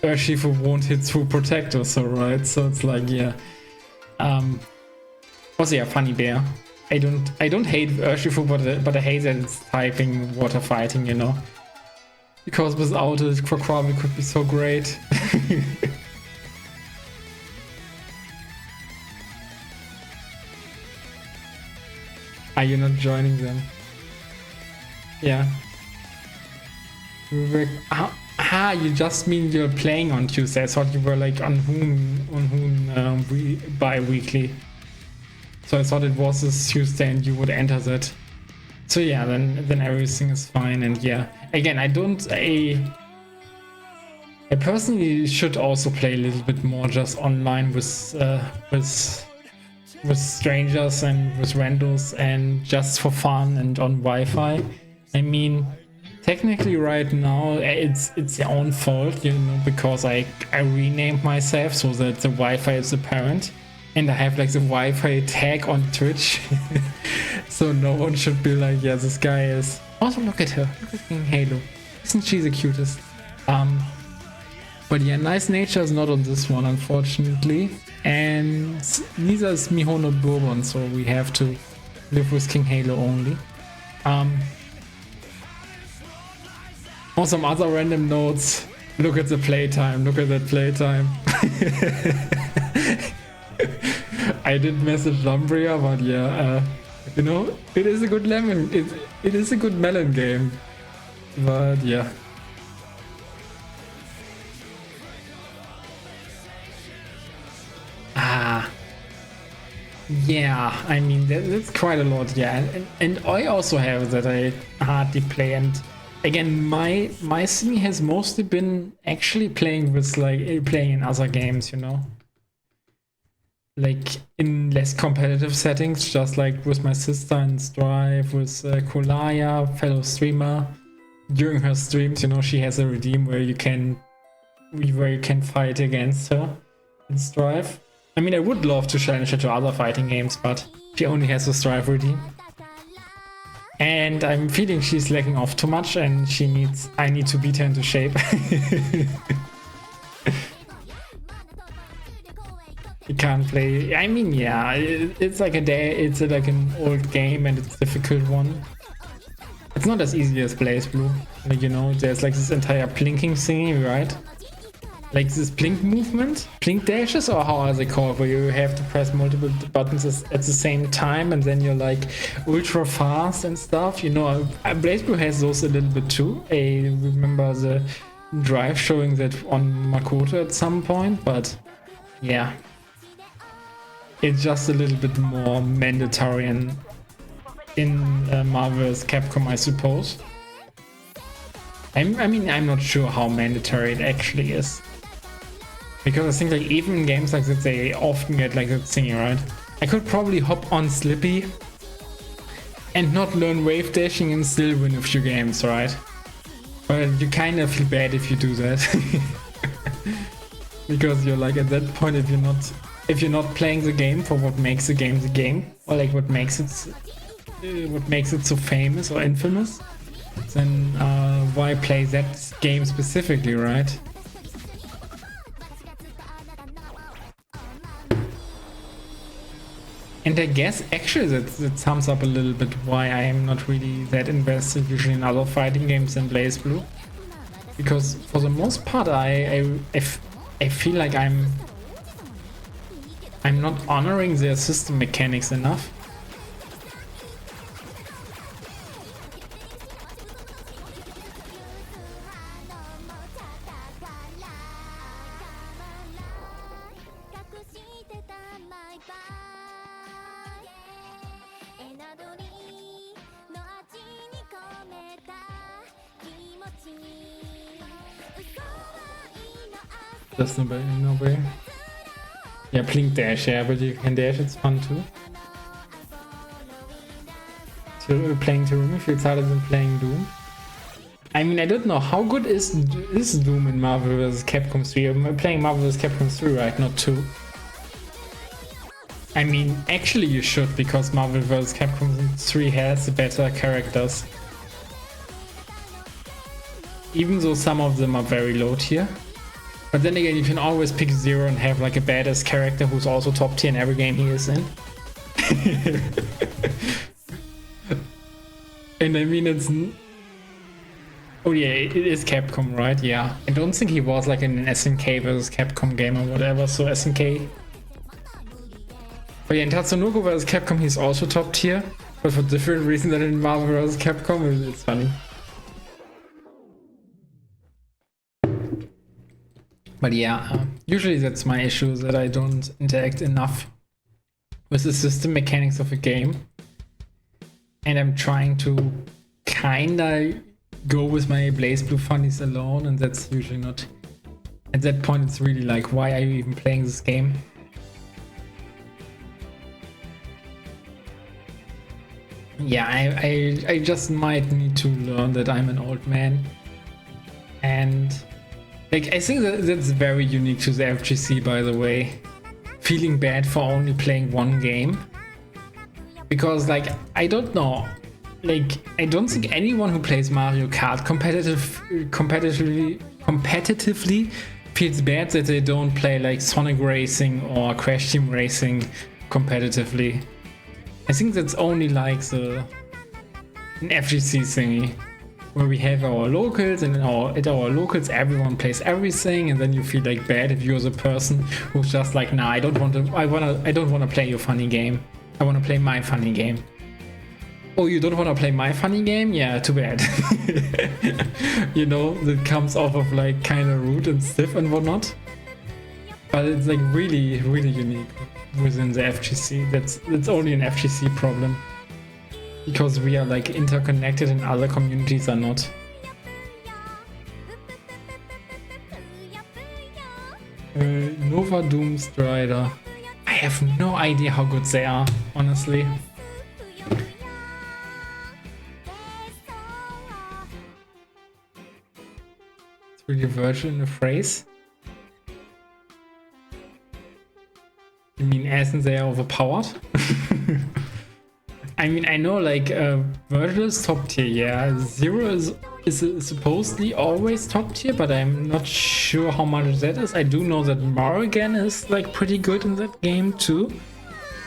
Speaker 1: Urshifu won't hit through protector, so right, so it's like yeah. Also yeah, funny bear. I don't hate Urshifu, but I hate that it's typing water fighting, you know. Because without it, Quaquavi could be so great. Are you not joining them? Yeah. You just mean you're playing on Tuesday. I thought you were like on whom bi-weekly. So I thought it was this Tuesday and you would enter that. So yeah, then everything is fine. And yeah, again, I personally should also play a little bit more just online with strangers and with randos and just for fun and on Wi-Fi. I mean, technically right now it's their own fault, you know, because I renamed myself so that the Wi-Fi is the parent. And I have like the Wi-Fi tag on Twitch. So no one should be like, yeah, this guy is... Also look at her. Look at King Halo. Isn't she the cutest? But yeah, Nice Nature is not on this one, unfortunately. And neither is Mihono Bourbon, so we have to live with King Halo only. On some other random notes, look at the playtime. Look at that playtime. I did message Lumbria, but yeah, you know, it is a good lemon. It is a good melon game, but yeah. Yeah, I mean that's quite a lot, yeah. And I also have that I hardly play, and again, my thing has mostly been actually playing with like playing in other games, you know. Like in less competitive settings, just like with my sister in Strive, with Kulaya, fellow streamer. During her streams, you know, she has a redeem where you can fight against her in Strive. I mean, I would love to challenge her to other fighting games, but she only has a Strive redeem. And I'm feeling she's lacking off too much, and I need to beat her into shape. You can't play. I mean, yeah, it's like like an old game, and it's a difficult one. It's not as easy as Blazblue. Like, you know, there's like this entire plinking thingy, right? Like this plink movement, plink dashes, or how are they called? Where you have to press multiple buttons at the same time, and then you're like ultra fast and stuff. You know, Blazblue has those a little bit too. I remember the Drive showing that on Makoto at some point, but yeah. It's just a little bit more mandatory in Marvel's Capcom, I suppose. I mean, I'm not sure how mandatory it actually is. Because I think like even in games like that, they often get like that thingy, right? I could probably hop on Slippy and not learn wave dashing and still win a few games, right? But you kind of feel bad if you do that. Because you're like, at that point, if you're not playing the game for what makes the game, or like what makes it so famous or infamous, then why play that game specifically, right? And I guess actually that sums up a little bit why I am not really that invested usually in other fighting games than Blazblue. Because for the most part I feel like I'm not honoring their system mechanics enough. That's no way. Yeah, blink dash, yeah, but you can dash, it's fun too. So playing Terumi feels harder than playing Doom. I mean, I don't know, how good is Doom in Marvel vs. Capcom 3? I'm playing Marvel vs. Capcom 3, right, not 2. I mean, actually you should, because Marvel vs. Capcom 3 has the better characters. Even though some of them are very low tier. But then again, you can always pick Zero and have like a badass character who's also top tier in every game he is in. And I mean, it's... Oh yeah, it is Capcom, right? Yeah. I don't think he was like in an SNK versus Capcom game or whatever, so SNK... But yeah, in Tatsunoko vs. Capcom he's also top tier, but for different reasons than in Marvel vs. Capcom, it's funny. But yeah, usually that's my issue, that I don't interact enough with the system mechanics of a game. And I'm trying to kinda go with my Blazblue funnies alone, and that's usually not... At that point it's really like, why are you even playing this game? Yeah, I just might need to learn that I'm an old man. And... like, I think that's very unique to the FGC, by the way. Feeling bad for only playing one game. Because, like, I don't know. Like, I don't think anyone who plays Mario Kart competitively feels bad that they don't play, like, Sonic Racing or Crash Team Racing competitively. I think that's only, like, an FGC thingy. Where we have our locals, and at our locals everyone plays everything, and then you feel like bad if you're the person who's just like, nah, I don't want to play your funny game. I want to play my funny game. Oh, you don't want to play my funny game? Yeah, too bad. You know, that comes off of like kind of rude and stiff and whatnot. But it's like really, really unique within the FGC. That's only an FGC problem. Because we are like interconnected and other communities are not. Nova Doom Strider. I have no idea how good they are, honestly. It's really virtual in a phrase. You mean as in they are overpowered? I mean, I know like Virgil is top tier, yeah. Zero is supposedly always top tier, but I'm not sure how much that is. I do know that Morrigan is like pretty good in that game too.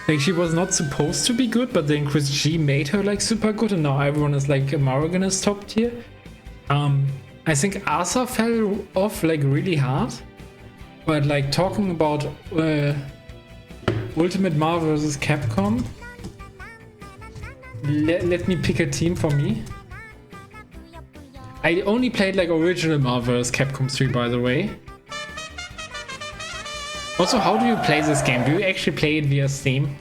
Speaker 1: Like she was not supposed to be good, but then Chris G made her like super good, and now everyone is like Morrigan is top tier. I think Asa fell off like really hard, but like talking about Ultimate Marvel vs. Capcom. Let me pick a team for me. I only played like original Marvel vs. Capcom 3, by the way. Also, how do you play this game? Do you actually play it via Steam?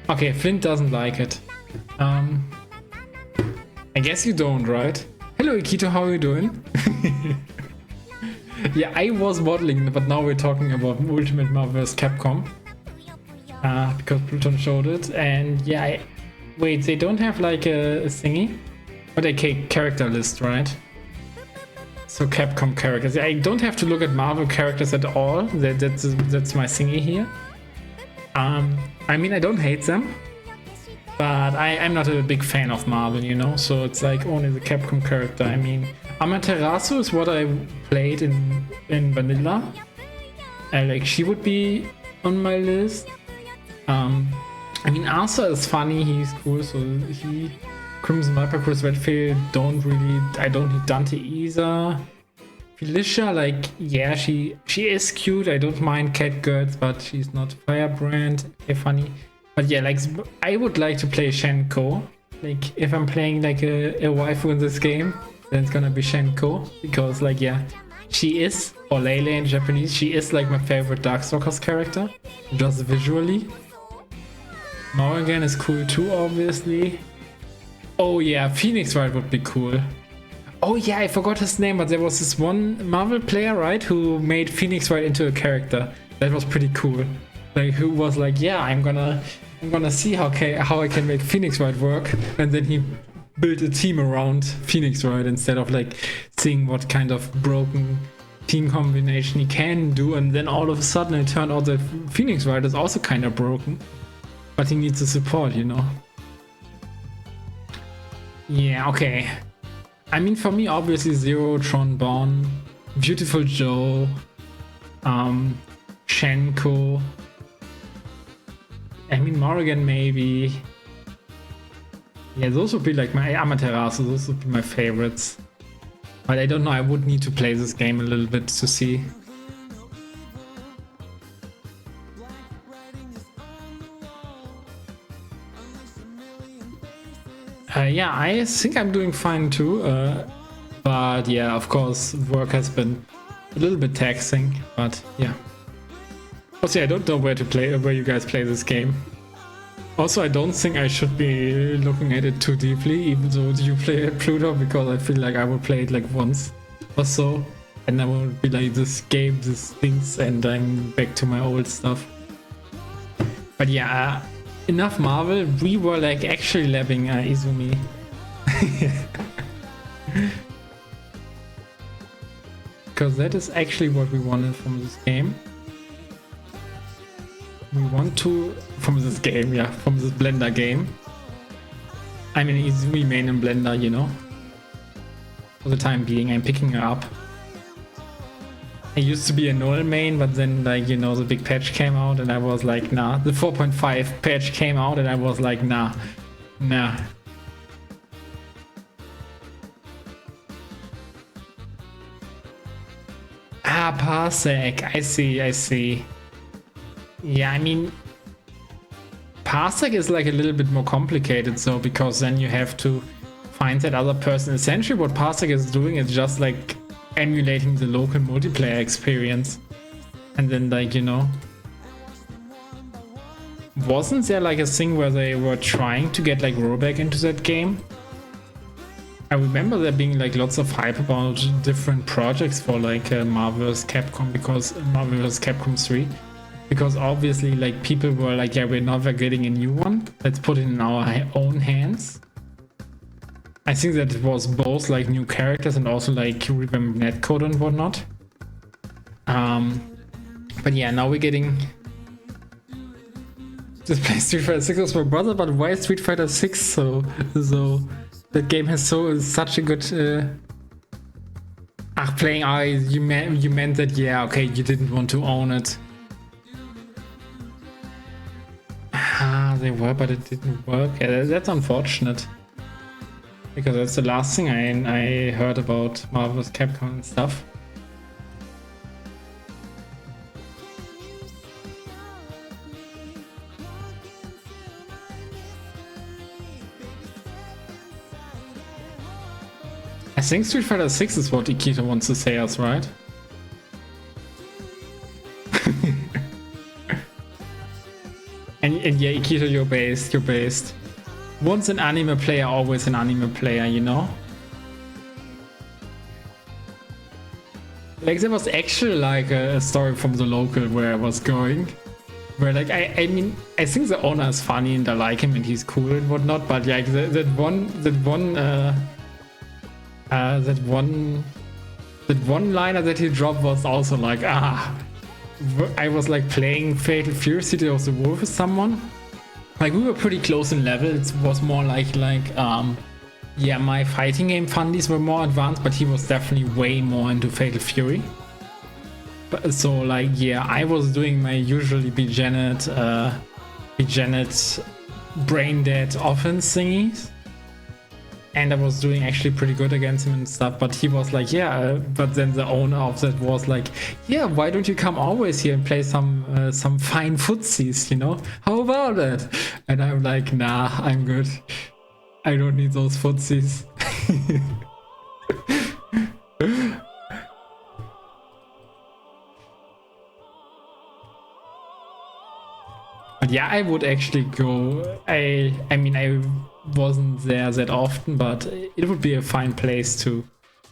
Speaker 1: Okay, Flint doesn't like it. I guess you don't, right? Hello Ikito, how are you doing? Yeah, I was modeling, but now we're talking about Ultimate Marvel vs. Capcom. Because Pluton showed it, and yeah, wait, they don't have like a thingy? But okay, character list, right? So Capcom characters. I don't have to look at Marvel characters at all. That's my thingy here. I mean, I don't hate them, but I'm not a big fan of Marvel, you know? So it's like only the Capcom character. I mean, Amaterasu is what I played in Vanilla. like she would be on my list. I mean, Arthur is funny, he's cool, so he, Crimson Viper, Chris Redfield, I don't need Dante either. Felicia, like, yeah, she is cute, I don't mind cat girls, but she's not Firebrand, okay, funny. But yeah, like, I would like to play Shenko. Like, if I'm playing like a waifu in this game, then it's gonna be Shenko, because like, yeah, she is, or Leila in Japanese, she is like my favorite Darkstalkers character, just visually. Morrigan is cool too, obviously. Oh yeah, Phoenix Wright would be cool. Oh yeah, I forgot his name, but there was this one Marvel player, right, who made Phoenix Wright into a character. That was pretty cool. Like, who was like, yeah, I'm gonna see how I can make Phoenix Wright work, and then he built a team around Phoenix Wright instead of like seeing what kind of broken team combination he can do, and then all of a sudden it turned out that Phoenix Wright is also kind of broken, but he needs the support, you know. Yeah, okay. I mean, for me, obviously Zero, Tron Bond, Beautiful Joe, Shenko. I mean, Morrigan maybe. Yeah, those would be like my Amaterasu, those would be my favorites. But I don't know, I would need to play this game a little bit to see. Yeah, I think I'm doing fine too. But yeah, of course, work has been a little bit taxing, but yeah. Also, I don't know where you guys play this game. Also, I don't think I should be looking at it too deeply, even though you play at Pluto, because I feel like I will play it like once or so, and I will be like, this game, this things, and I'm back to my old stuff. But yeah, enough Marvel. We were like actually labbing Izumi. Because that is actually what we wanted from this game. We want to, from this game, yeah, from this Blender game. I mean, Izumi main in Blender, you know. For the time being, I'm picking her up. I used to be a null main, but then, like, you know, the big patch came out and I was like, nah. The 4.5 patch came out and I was like, nah. Ah, Parsec. I see. Yeah, I mean, Parsec is like a little bit more complicated, so because then you have to find that other person. Essentially, what Parsec is doing is just like emulating the local multiplayer experience. And then, like, you know, wasn't there like a thing where they were trying to get like rollback into that game? I remember there being like lots of hype about different projects for like Marvel vs. Capcom, because Marvel vs. Capcom 3. Because obviously, like, people were like, yeah, we're never getting a new one. Let's put it in our own hands. I think that it was both like new characters and also like revamp netcode and whatnot. But yeah, now we're getting just play Street Fighter 6 with my brother. But why Street Fighter 6? So that game has such a good. Playing. You meant that? Yeah, okay, you didn't want to own it. They were, but it didn't work. Yeah, that's unfortunate. Because that's the last thing I heard about Marvel vs. Capcom and stuff. I think Street Fighter 6 is what Ikita wants to say us, right? And yeah, Ikito, you're based. Once an anime player, always an anime player, you know? Like, there was actually like a story from the local where I was going. Where like, I mean, I think the owner is funny and I like him and he's cool and whatnot, but like that one liner that he dropped was also like, I was like playing Fatal Fury City of the Wolf with someone. Like, we were pretty close in level. It was more like yeah, my fighting game fundies were more advanced, but he was definitely way more into Fatal Fury. So like, yeah, I was doing my usually be Janet brain dead offense thingies, and I was doing actually pretty good against him and stuff, but he was like, yeah, but then the owner of that was like, yeah, why don't you come always here and play some fine footsies, you know? How about that? And I'm like, nah, I'm good. I don't need those footsies. But yeah, I would actually go. I mean, I wasn't there that often, but it would be a fine place to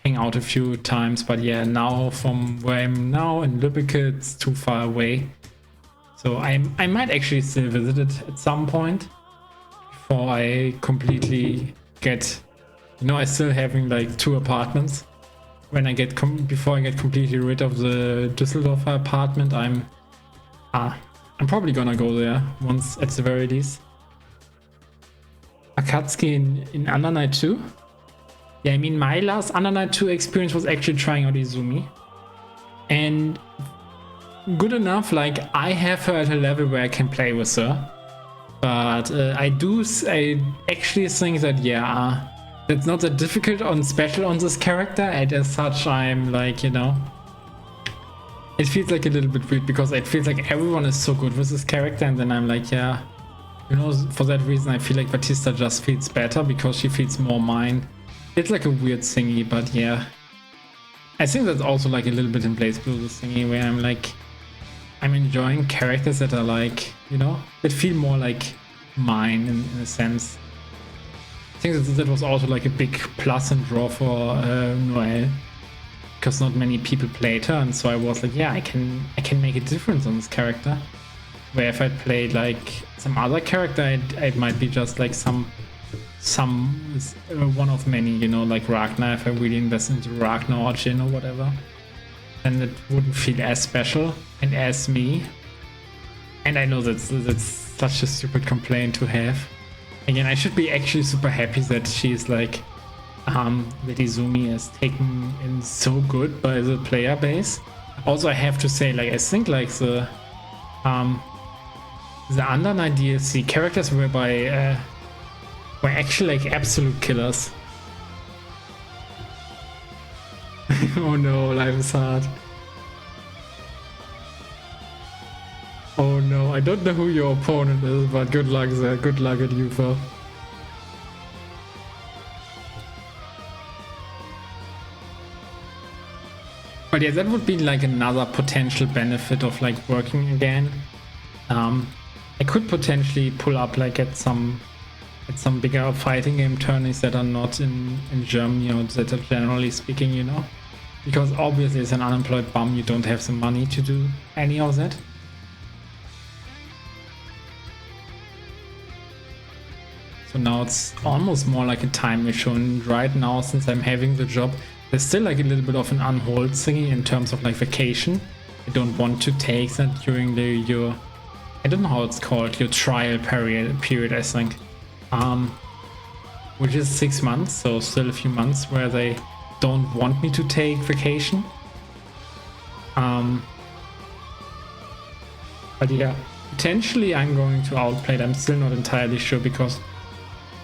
Speaker 1: hang out a few times. But yeah, now from where I'm now in Lübeck, it's too far away. So I might actually still visit it at some point before I completely get, you know, I still having like 2 apartments. When I get before I get completely rid of the Düsseldorf apartment, I'm probably gonna go there once at the very least. Akatsuki in Under Night 2? Yeah, I mean, my last Under Night 2 experience was actually trying out Izumi. And good enough, like, I have her at a level where I can play with her. But I actually think that, yeah, it's not that difficult on special on this character. And as such, I'm like, you know, it feels like a little bit weird because it feels like everyone is so good with this character, and then I'm like, yeah, you know, for that reason I feel like Batista just feels better because she feels more mine. It's like a weird thingy, but yeah. I think that's also like a little bit in Blazblue, this thingy where I'm like, I'm enjoying characters that are like, you know, that feel more like mine in a sense. I think that was also like a big plus and draw for Noelle. Because not many people played her, and so I was like, yeah, I can make a difference on this character. Where if I played like some other character, it might be just like some one of many, you know, like Ragnar. If I really invest into Ragnar or Jin or whatever, then it wouldn't feel as special and as me. And I know that's such a stupid complaint to have. Again, I should be actually super happy that she's like. That Izumi is taken in so good by the player base. Also, I have to say, like, I think like the Under Night DLC characters were actually like absolute killers. Oh no, life is hard. Oh no, I don't know who your opponent is, but good luck there. Good luck at UFO. But yeah, that would be like another potential benefit of like working again. I could potentially pull up like at some bigger fighting game tourneys that are not in Germany, or that are generally speaking, you know, because obviously as an unemployed bum you don't have the money to do any of that. So now it's almost more like a time issue, and right now, since I'm having the job, there's still like a little bit of an on-hold thingy in terms of like vacation. I don't want to take that during your I don't know how it's called, your trial period I think, which is 6 months, so still a few months where they don't want me to take vacation. But yeah, potentially I'm going to outplay it. I'm still not entirely sure because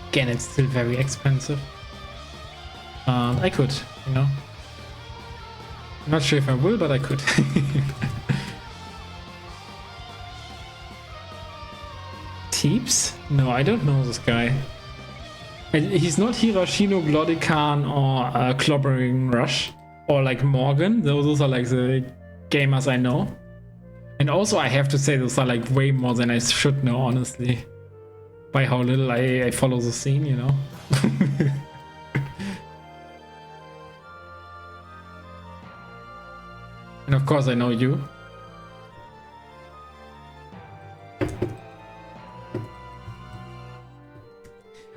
Speaker 1: again, it's still very expensive. I could, you know. I'm not sure if I will, but I could. Teeps? No, I don't know this guy. He's not Hiroshino, Glodican, or Clobbering Rush, or like Morgan. Those are like the gamers I know. And also I have to say those are like way more than I should know, honestly. By how little I follow the scene, you know. And of course I know you.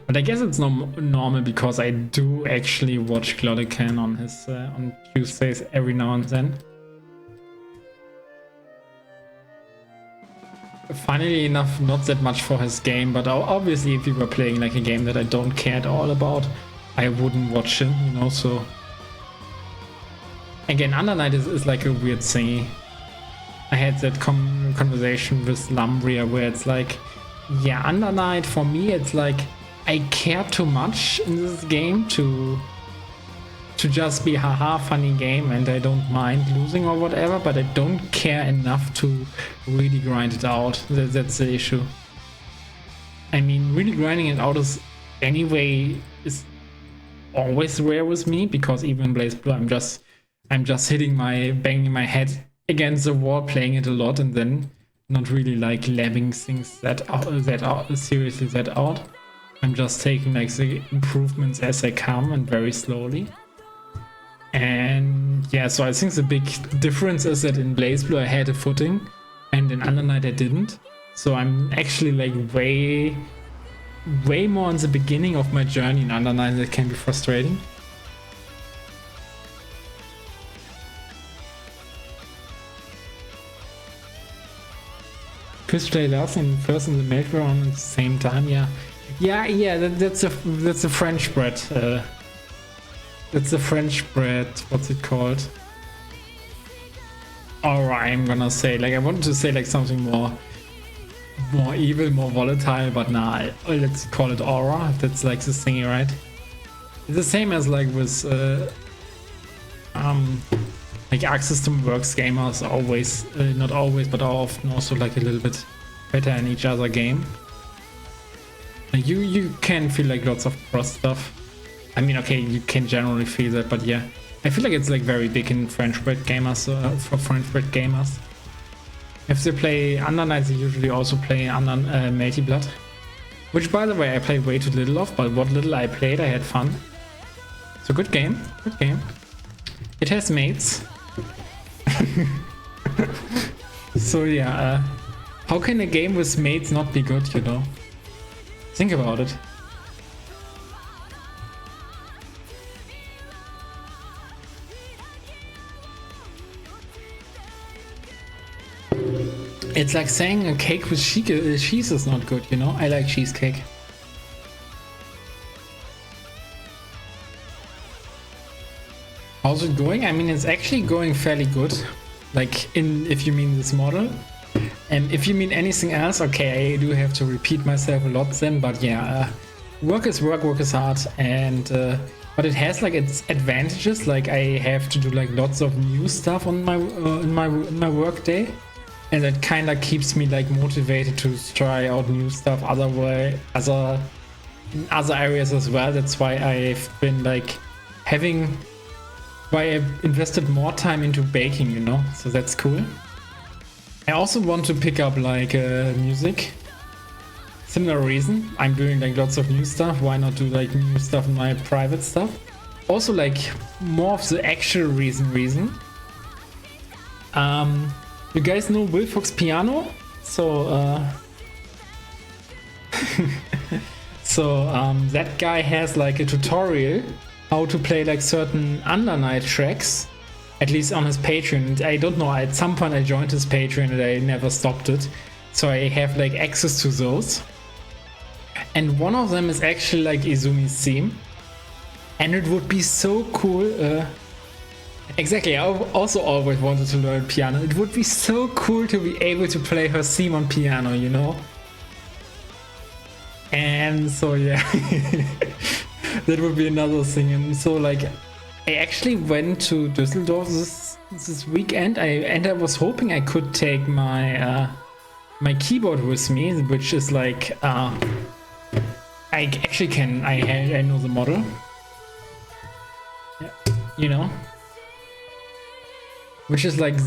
Speaker 1: But I guess it's normal because I do actually watch Glodican on his on Tuesdays every now and then. Funnily enough, not that much for his game, but obviously if we were playing like a game that I don't care at all about, I wouldn't watch him, you know, so... Again, Under Night is like a weird thingy. I had that conversation with Lumbria where it's like, yeah, Under Night for me, it's like I care too much in this game to just be haha funny game, and I don't mind losing or whatever, but I don't care enough to really grind it out. That's the issue. I mean, really grinding it out is anyway is always rare with me, because even in Blazblue I'm just banging my head against the wall, playing it a lot, and then not really like labbing things seriously that out. I'm just taking like the improvements as they come and very slowly. And yeah, so I think the big difference is that in Blazblue I had a footing, and in Under Night I didn't. So I'm actually like way more in the beginning of my journey in Under Night. That can be frustrating. Chris play last and first in the melt round at the same time. Yeah, that's a French bread. That's the French bread. What's it called? Alright, I'm gonna say, like, I wanted to say like something more evil, more volatile, but nah, let's call it aura. That's like the thingy, right? It's the same as like with like Arc System Works gamers always, not always, but often also like a little bit better in each other game. Like you can feel like lots of cross stuff. I mean, okay, you can generally feel that, but yeah, I feel like it's like very big in French bread gamers, for French bread gamers. If they play Under Night, they usually also play Melty Blood, which, by the way, I played way too little of, but what little I played, I had fun. So good game, good game. It has mates. So yeah, how can a game with mates not be good, you know? Think about it. It's like saying a cake with cheese is not good, you know? I like cheesecake. How's it going? I mean, it's actually going fairly good. Like, if you mean this model. And if you mean anything else, okay, I do have to repeat myself a lot then, but yeah, work is work, work is hard, and but it has like its advantages. Like, I have to do like lots of new stuff on my in my work day. And that kind of keeps me like motivated to try out new stuff in other areas as well. That's why I've been like why I've invested more time into baking, you know, so that's cool. I also want to pick up like music. Similar reason, I'm doing like lots of new stuff. Why not do like new stuff in my private stuff? Also like more of the actual reason. You guys know Will Fox Piano? So, that guy has like a tutorial how to play like certain Under Night tracks, at least on his Patreon. I don't know, at some point I joined his Patreon and I never stopped it. So I have like access to those. And one of them is actually like Izumi's theme. And it would be so cool. Exactly, I also always wanted to learn piano. It would be so cool to be able to play her theme on piano, you know? And so yeah, that would be another thing. And so like, I actually went to Düsseldorf this weekend, and I was hoping I could take my my keyboard with me, which is like, I actually can, I know the model. Yeah, you know? Which is like,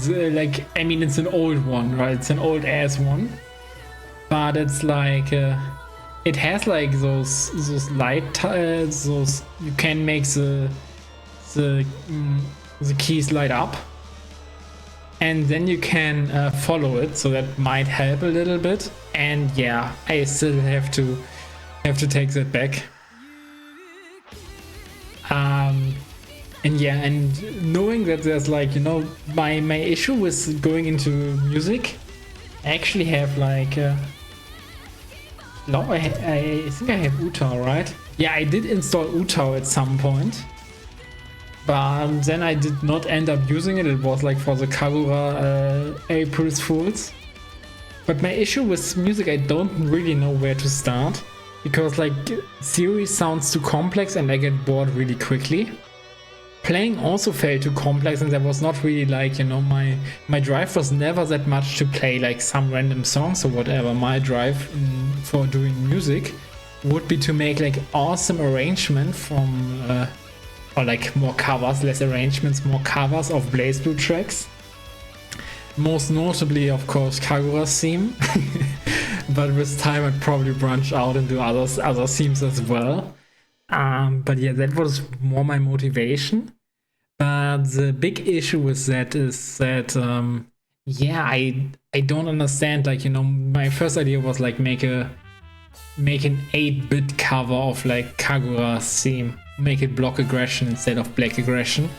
Speaker 1: I mean, it's an old one, right? It's an old ass one, but it's like, it has like those light, those, you can make the keys light up, and then you can follow it, so that might help a little bit. And yeah, I still have to take that back. And yeah, and knowing that there's like, you know, my issue with going into music, I actually have like, no, I think I have Utah, right? Yeah, I did install Utah at some point, but then I did not end up using it. It was like for the Kagura April's Fools. But my issue with music, I don't really know where to start, because like theory sounds too complex and I get bored really quickly. Playing also felt too complex, and there was not really like, you know, my drive was never that much to play like some random songs or whatever. My drive for doing music would be to make like awesome arrangement from or like more covers, less arrangements, more covers of Blazblue tracks. Most notably, of course, Kagura's theme. But with time I'd probably branch out into other themes as well. But yeah, that was more my motivation. But the big issue with that is that yeah, I don't understand, like, you know, my first idea was like make an 8-bit cover of like Kagura's theme. Make it block aggression instead of black aggression.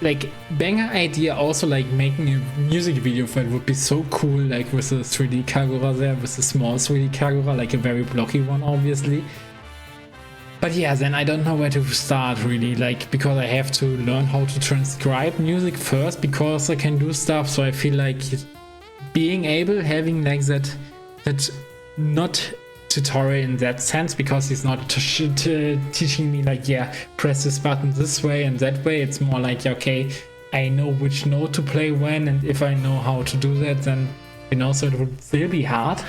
Speaker 1: Like, banger idea, also like making a music video for it would be so cool, like with a 3D Kagura there, with a small 3D Kagura, like a very blocky one obviously. But yeah, then I don't know where to start really, like, because I have to learn how to transcribe music first, because I can do stuff. So I feel like being able, having like that not tutorial in that sense, because he's not teaching me like, yeah, press this button this way and that way. It's more like, okay, I know which note to play when, and if I know how to do that, then, you know, so it would still be hard.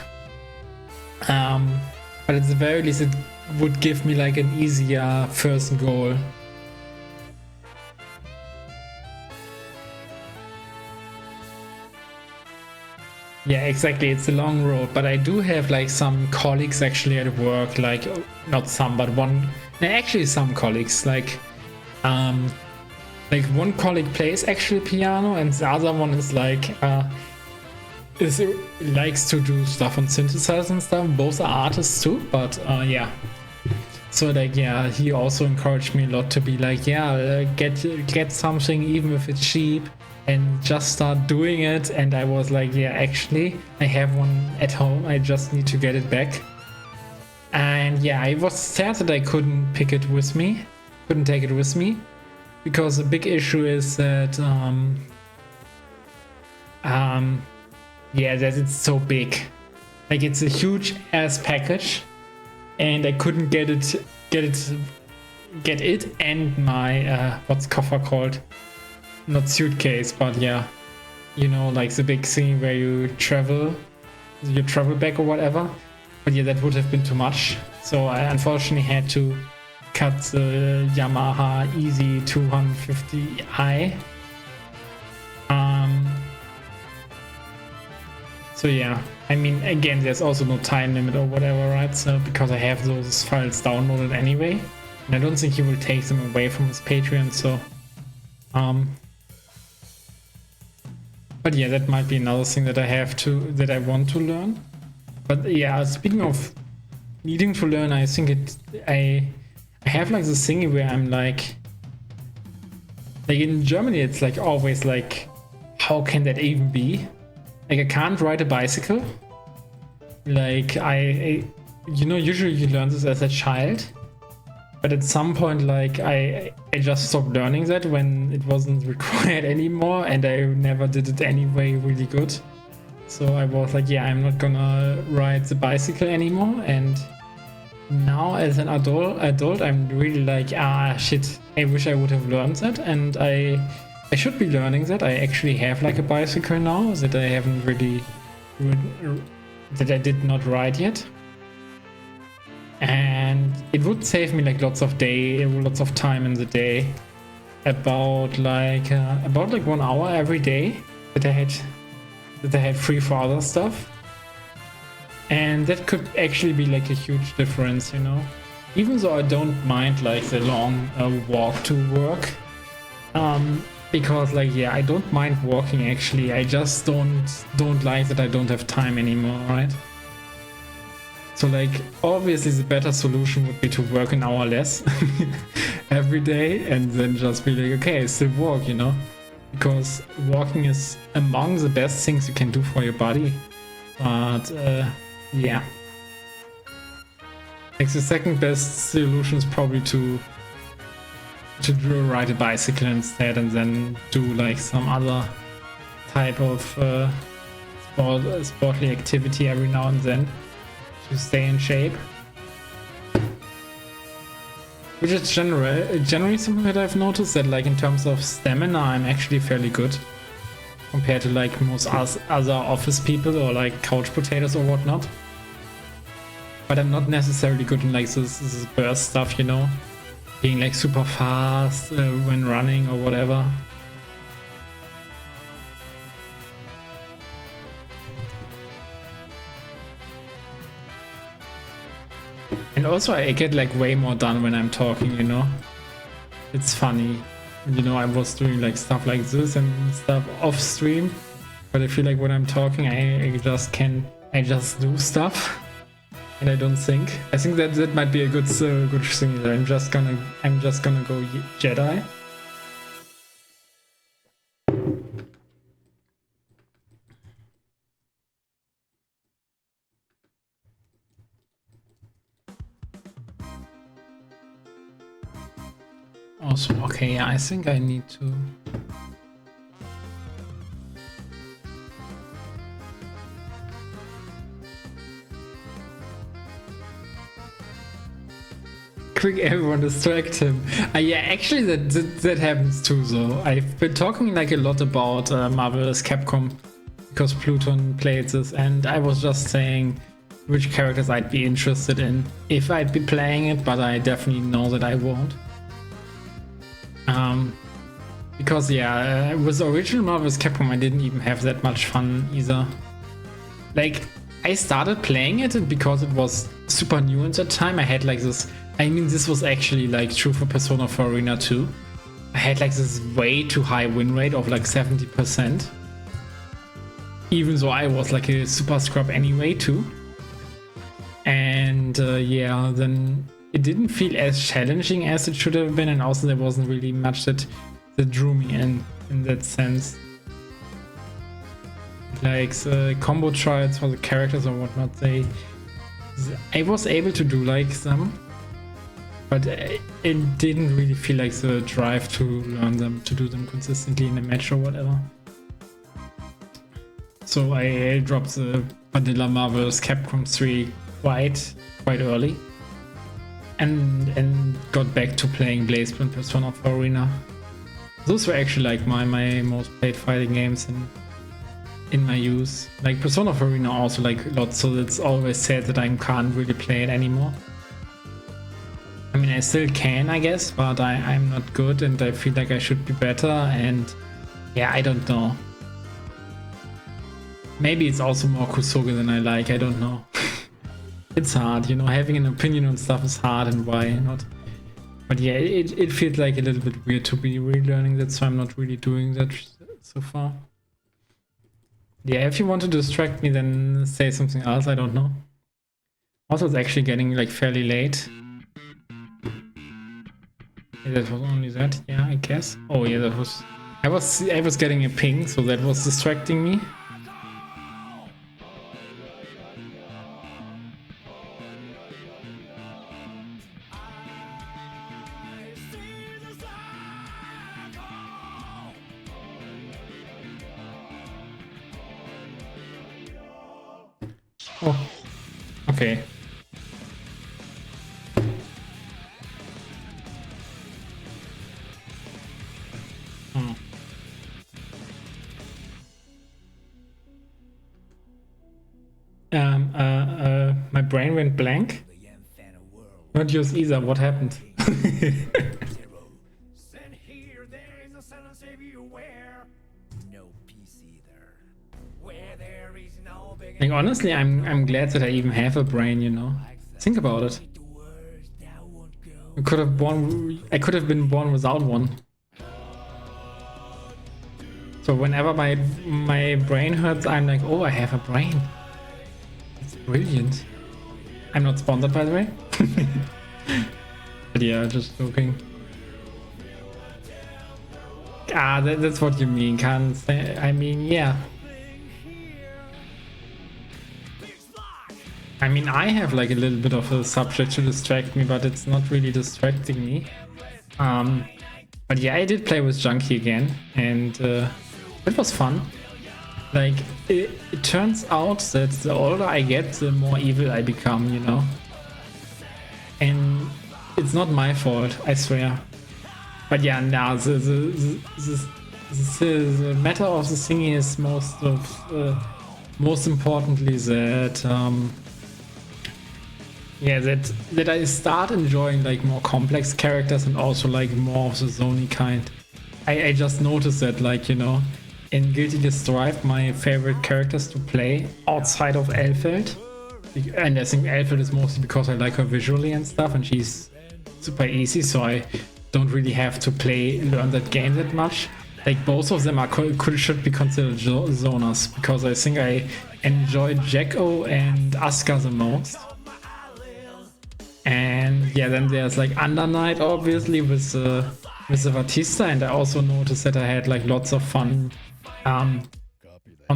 Speaker 1: But at the very least it would give me like an easier first goal. Yeah, exactly, it's a long road, but I do have like some colleagues actually at work, like, not some, but actually some colleagues, like one colleague plays actually piano, and the other one is like likes to do stuff on synthesizers and stuff. Both are artists too, but yeah. So like, yeah, he also encouraged me a lot to be like, yeah, get something even if it's cheap, and just start doing it. And I was like, yeah, actually I have one at home, I just need to get it back. And yeah, I was sad that I couldn't take it with me, because the big issue is that yeah, that it's so big, like it's a huge ass package, and I couldn't get it and my what's coffer called, not suitcase, but yeah, you know, like the big thing where you travel your travel bag or whatever. But yeah, that would have been too much, so I unfortunately had to cut the Yamaha Easy 250i. So yeah, I mean, again, there's also no time limit or whatever, right? So because I have those files downloaded anyway, and I don't think he will take them away from his Patreon, so but yeah, that might be another thing that I want to learn. But yeah, speaking of needing to learn, I think I have like this thingy where I'm like in Germany it's like always like, how can that even be? Like, I can't ride a bicycle. Like, I you know, usually you learn this as a child, but at some point, like, I just stopped learning that when it wasn't required anymore, and I never did it anyway really good. So I was like, yeah, I'm not gonna ride the bicycle anymore. And now as an adult, I'm really like, shit, I wish I would have learned that, and I should be learning that. I actually have like a bicycle now that I haven't really, that I did not ride yet. And it would save me like lots of time in the day. About like 1 hour every day that I had free for other stuff. And that could actually be like a huge difference, you know? Even though I don't mind like the long walk to work. Because like, yeah, I don't mind walking actually. I just don't like that I don't have time anymore, right? So like, obviously the better solution would be to work an hour less every day, and then just be like, okay, I still walk, you know? Because walking is among the best things you can do for your body. But yeah. Like, the second best solution is probably to ride a bicycle instead, and then do like some other type of sportly activity every now and then to stay in shape. Which is generally something that I've noticed, that like in terms of stamina I'm actually fairly good compared to like most other office people or like couch potatoes or whatnot. But I'm not necessarily good in like this burst stuff, you know, being like super fast when running or whatever. And also I get like way more done when I'm talking, you know. It's funny. You know, I was doing like stuff like this and stuff off stream, but I feel like when I'm talking I just do stuff and I don't think. I think that might be a good thing. I'm just gonna go Jedi. Also, okay, I think I need to... Quick, everyone distract him. Yeah, actually that happens too, though. I've been talking like a lot about Marvel vs. Capcom because Pluton played this, and I was just saying which characters I'd be interested in if I'd be playing it, but I definitely know that I won't. Because yeah, with original Marvel vs. Capcom I didn't even have that much fun either. Like, I started playing it and because it was super new at that time, I had like this... I mean, this was actually like true for Persona 4 Arena 2. I had like this way too high win rate of like 70%. Even though I was like a super scrub anyway too. And yeah, then it didn't feel as challenging as it should have been, and also there wasn't really much that drew me in that sense. Like the combo trials for the characters or whatnot, I was able to do like some, but it didn't really feel like the drive to learn them, to do them consistently in a match or whatever. So I dropped the vanilla Marvel vs. Capcom 3 quite early, and got back to playing Blazblue and Persona 4 Arena. Those were actually like my most played fighting games in my youth. Like Persona 4 Arena also like a lot, so it's always sad that I can't really play it anymore. I mean, I still can, I guess, but I'm not good and I feel like I should be better, and yeah, I don't know. Maybe it's also more Kusoge than I like, I don't know. It's hard, you know, having an opinion on stuff is hard, and why not? But yeah, it feels like a little bit weird to be relearning that, so I'm not really doing that so far. Yeah, if you want to distract me, then say something else, I don't know. Also, it's actually getting like fairly late. Yeah, that was only that, yeah, I guess. Oh yeah, that was... I was getting a ping, so that was distracting me. Oh, okay. Oh. My brain went blank. Not yours either. What happened? Like, honestly, I'm glad that I even have a brain, you know. Think about it. I could have been born without one. So whenever my brain hurts, I'm like, oh, I have a brain. It's brilliant. I'm not sponsored, by the way. But yeah, just joking. Ah, that's what you mean. Can't say. I mean, yeah. I mean, I have like a little bit of a subject to distract me, but it's not really distracting me. But yeah, I did play with Junkie again, and it was fun. Like, it turns out that the older I get, the more evil I become, you know? And it's not my fault, I swear. But yeah, now the matter of the thing is most importantly that that I start enjoying like more complex characters and also like more of the zony kind. I just noticed that, like, you know, in Guilty Gear Strive, my favorite characters to play outside of Elfeld, and I think Elfeld is mostly because I like her visually and stuff, and she's super easy, so I don't really have to learn that game that much. Like, both of them should be considered zoners, because I think I enjoy Jacko and Asuka the most. And yeah, then there's like Under Night, obviously, with the Batista, and I also noticed that I had like lots of fun on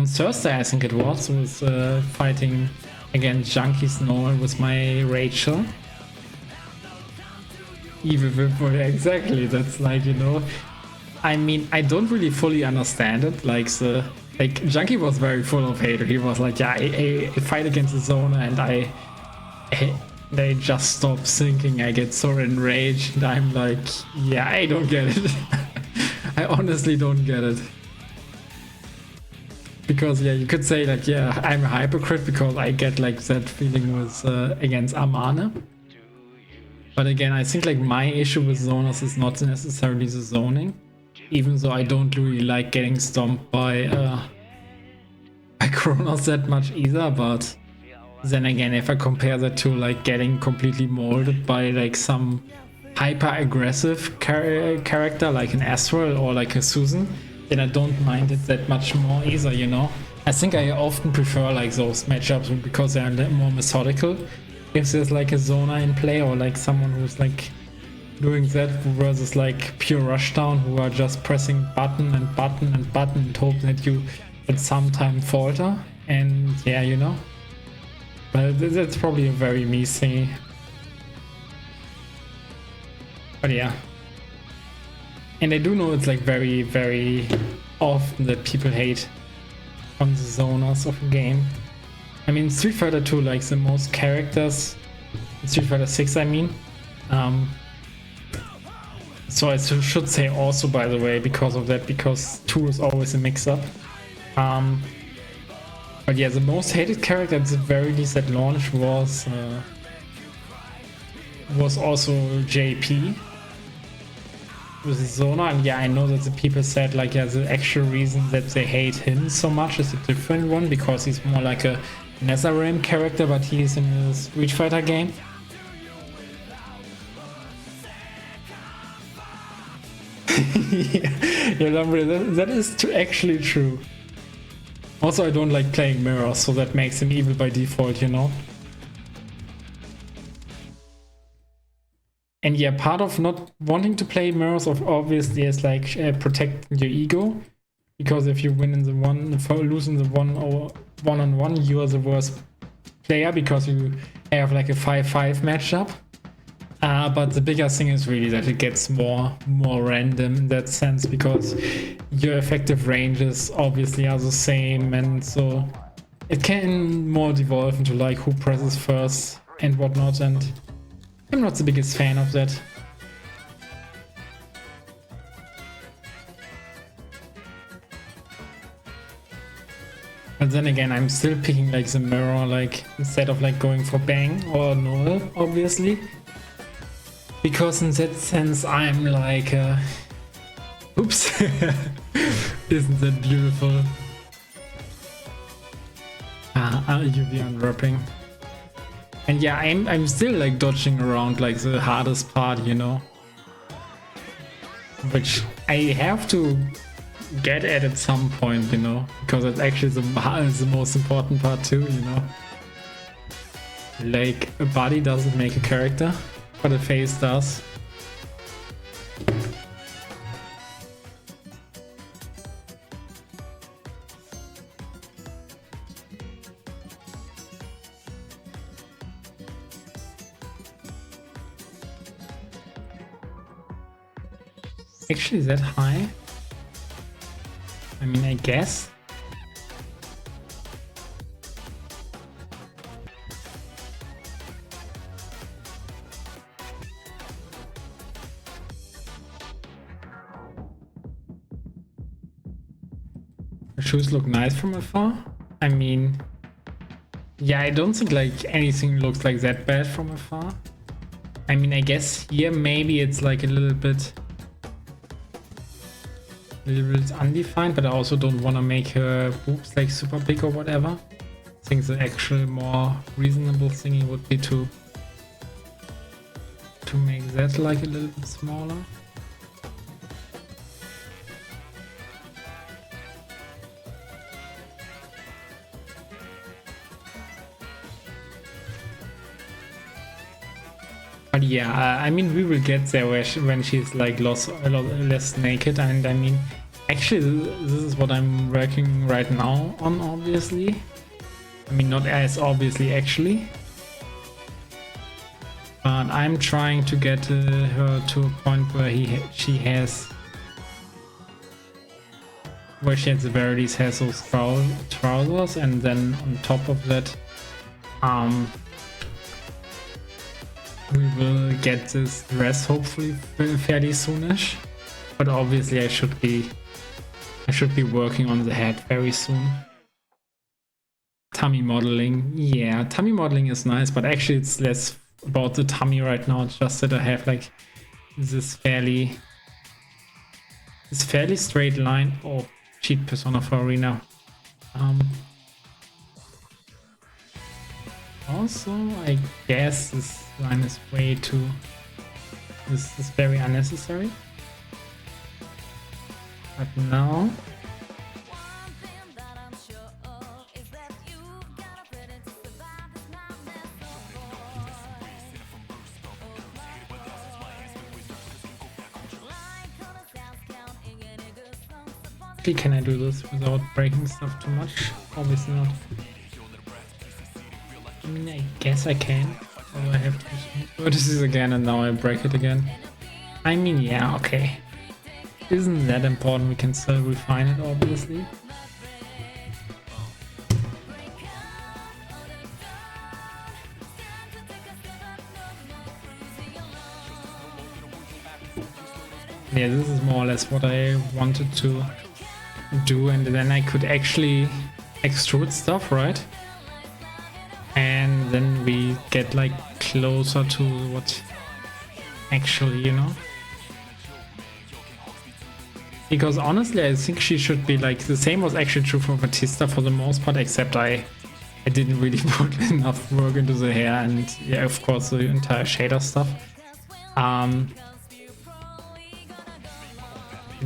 Speaker 1: Thursday, I think it was, with fighting against Junkie Snow with my Rachel. Evil Whip, exactly. That's like, you know, I mean, I don't really fully understand it. Like Junkie was very full of hate. He was like, yeah, I fight against the Zona, and they just stop thinking. I get so enraged, and I'm like, yeah, I don't get it. I honestly don't get it. Because yeah, you could say like, yeah, I'm a hypocrite because I get like that feeling with against Amane. But again, I think like my issue with zoners is not necessarily the zoning, even though I don't really like getting stomped by Kronos that much either. But then again, if I compare that to like getting completely molded by like some hyper aggressive character like an Astral or like a Susan, then I don't mind it that much more either, you know? I think I often prefer like those matchups because they're more methodical. If there's like a Zona in play or like someone who's like doing that versus like pure rushdown who are just pressing button and button and button and hope that you at some time falter. And yeah, you know? But that's probably a very me thingy. But yeah. And I do know it's like very, very often that people hate on the zoners of a game. I mean, Street Fighter 2 likes the most characters. Street Fighter 6, I mean. So I should say also, by the way, because of that, because 2 is always a mix-up. But yeah, the most hated character at the very least at launch was also JP with Zona. And yeah, I know that the people said like, yeah, the actual reason that they hate him so much is a different one, because he's more like a NetherRealm character, but he's in a Street Fighter game. Yeah, that is actually true. Also, I don't like playing mirrors, so that makes him evil by default, you know? And yeah, part of not wanting to play mirrors obviously is like protecting your ego. Because if you win in the lose in the one-on-one, you are the worst player because you have like a 5-5 matchup. But the bigger thing is really that it gets more random in that sense, because your effective ranges obviously are the same, and so it can more devolve into like who presses first and whatnot, and I'm not the biggest fan of that. But then again, I'm still picking like the mirror, like instead of like going for Bang or Null, obviously. Because in that sense, I'm like, oops, isn't that beautiful? UV unwrapping. And yeah, I'm still like dodging around like the hardest part, you know? Which I have to get at some point, you know? Because it's actually the most important part too, you know? Like, a body doesn't make a character, but a face does. Actually, that high? I mean, I guess. The shoes look nice from afar. I mean, yeah, I don't think like anything looks like that bad from afar. I mean, I guess here maybe it's like a little bit undefined, but I also don't want to make her boobs like super big or whatever. I think the actual more reasonable thingy would be to make that like a little bit smaller. But yeah, I mean, we will get there when she's like a lot less naked, and I mean, actually, this is what I'm working right now on, obviously. I mean, not as obviously, actually. But I'm trying to get her to a point where she has at the very least has those trousers, and then on top of that, we will get this dress hopefully fairly soonish. But obviously, I should be working on the head very soon. Tummy modeling, yeah, tummy modeling is nice, but actually it's less about the tummy right now. It's just that I have like this fairly straight line. Oh, cheat Persona 4 Arena. Also, I guess this line is way too. This is very unnecessary. But now. Can I do this without breaking stuff too much? Obviously not. I mean, I guess I can. Oh, I have to vertices again and now I break it again. I mean, yeah, okay. Isn't that important? We can still refine it, obviously. Yeah, this is more or less what I wanted to do, and then I could actually extrude stuff, right? And then we get like closer to what actually, you know? Because honestly, I think she should be like, the same was actually true for Batista for the most part, except I didn't really put enough work into the hair and yeah, of course the entire shader stuff.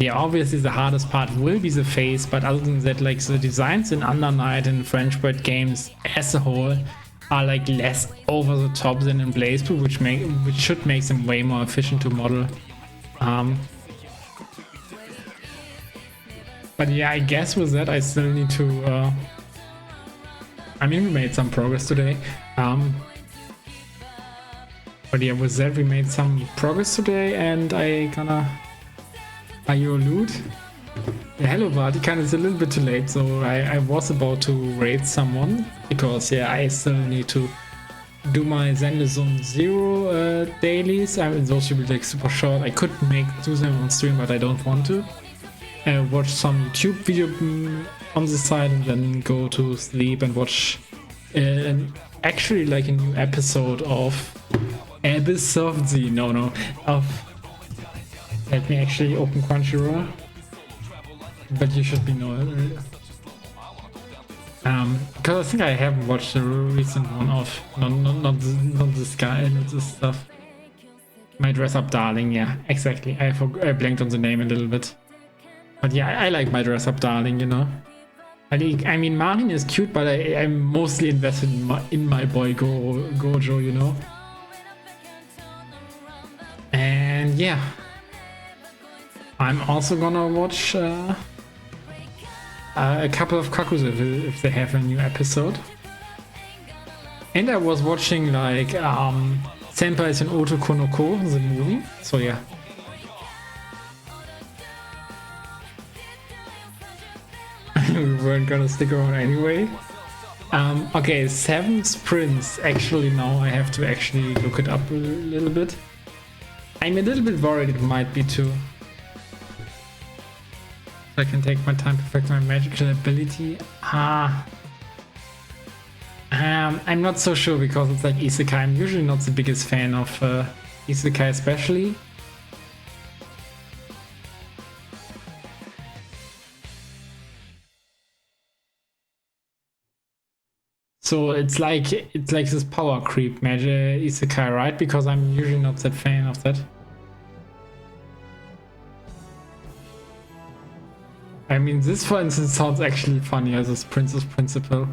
Speaker 1: Yeah, obviously the hardest part will be the face, but other than that, like the designs in Under Night and French Bread games as a whole are like less over the top than in Blazblue, which should make them way more efficient to model. But yeah, I guess with that I still need to. I mean, we made some progress today. But yeah, with that we made some progress today, and I gonna. Are you a loot? Yeah, hello Vatican, it's a little bit too late, so I was about to raid someone, because yeah, I still need to do my Zenlizum 0 dailies. I mean, those should be like super short. I could do them on stream, but I don't want to. Watch some YouTube video on the side and then go to sleep and watch actually like a new episode of let me actually open Crunchyroll. But you should be knowing. Because I think I haven't watched the recent one of not this guy, not this stuff. My Dress Up Darling, yeah, exactly. I blanked on the name a little bit. But yeah, I like My Dress Up Darling, you know. I mean, Marin is cute, but I'm mostly invested in my boy Gojo, you know. And yeah. I'm also gonna watch a couple of Kakus if they have a new episode. And I was watching like Senpais in Otoko no Ko, the movie. So yeah. we weren't gonna stick around anyway. Okay, 7th Prince. Actually, now I have to actually look it up a little bit. I'm a little bit worried it might be too. I can take my time to perfect my magical ability. I'm not so sure because it's like Isekai. I'm usually not the biggest fan of Isekai especially. So it's like this power creep magic Isekai, right? Because I'm usually not that fan of that. I mean, this for instance sounds actually funny as this Princess Principal.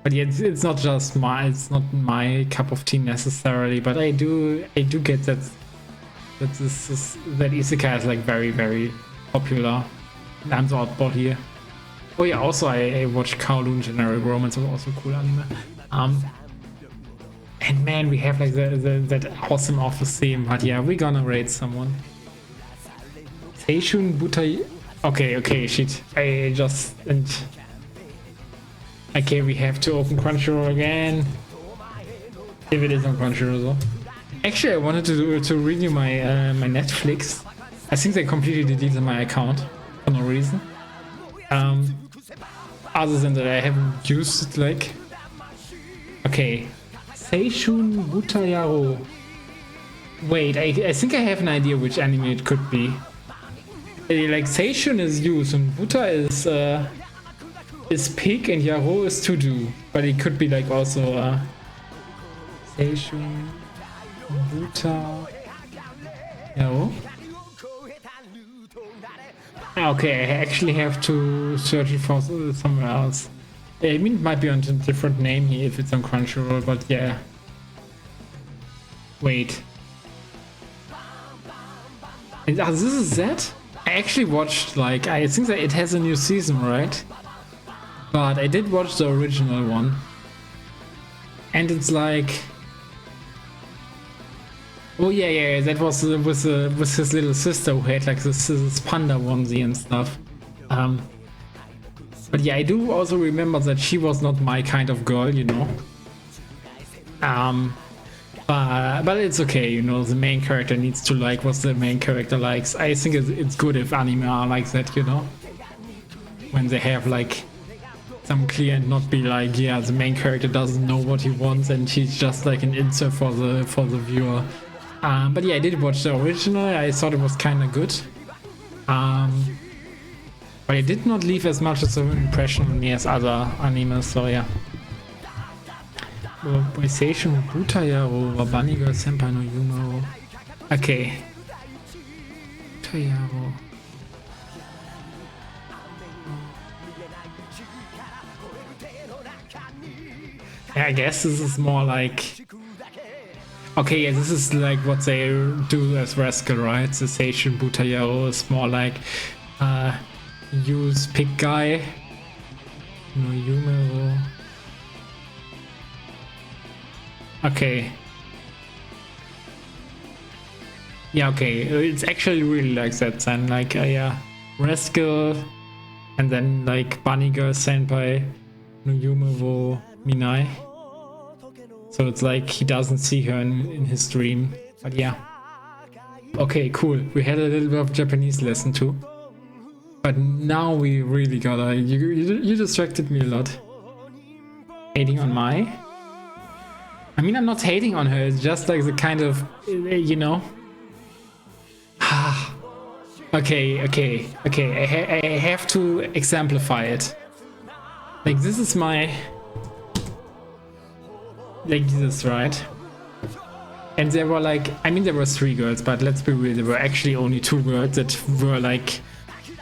Speaker 1: But yeah, it's not just it's not my cup of tea necessarily, but I do get that that Isekai is like very, very popular. I'm the oddball here. Oh yeah, also I watched Kowloon Generic Romance, was also a cool anime. And man, we have like that awesome office theme, but yeah, we're gonna raid someone. Seishun Butai. Okay, shit. I just okay, we have to open Crunchyroll again. If it is on Crunchyroll though. Actually, I wanted to renew my my Netflix. I think they completely deleted my account for no reason. Other than that, I haven't used it like. Okay, Seishun Butayaro. Wait, I think I have an idea which anime it could be. Like Seishun is used and Buta is pig and Yaro is to do, but it could be like also Seishun Buta Yaro. Okay, I actually have to search it for somewhere else. I mean, it might be on a different name here if it's on Crunchyroll, but yeah. Wait. This is that? I actually watched, like, I think that it has a new season, right? But I did watch the original one. And it's like... Oh yeah, that was with his little sister who had like this panda onesie and stuff. But yeah, I do also remember that she was not my kind of girl, you know. But it's okay, you know. The main character needs to like what the main character likes. I think it's good if anime are like that, you know. When they have like some clear and not be like, yeah, the main character doesn't know what he wants and she's just like an insert for the viewer. But yeah, I did watch the original. I thought it was kind of good. But it did not leave as much as an impression on me as other animes, so yeah. Seishun Butayaro Wabani Girl Senpai no Yumaro. Okay. Butayaro. Yeah, I guess this is more like... Okay, yeah, this is like what they do as Rascal, right? The Seishun Butayaro is more like use pig guy. No Yumero. Okay. Yeah, okay. It's actually really like that then. Like yeah, Rascal and then like Bunny Girl Senpai no Yumero Minai. So it's like he doesn't see her in his dream. But yeah. Okay, cool. We had a little bit of Japanese lesson too. But now we really gotta... You distracted me a lot. Hating on Mai? I mean, I'm not hating on her. It's just like the kind of... You know? Okay. I have to exemplify it. Like, this is my... Like this, right? And there were like, I mean there were 3 girls, but let's be real, there were actually only 2 girls that were like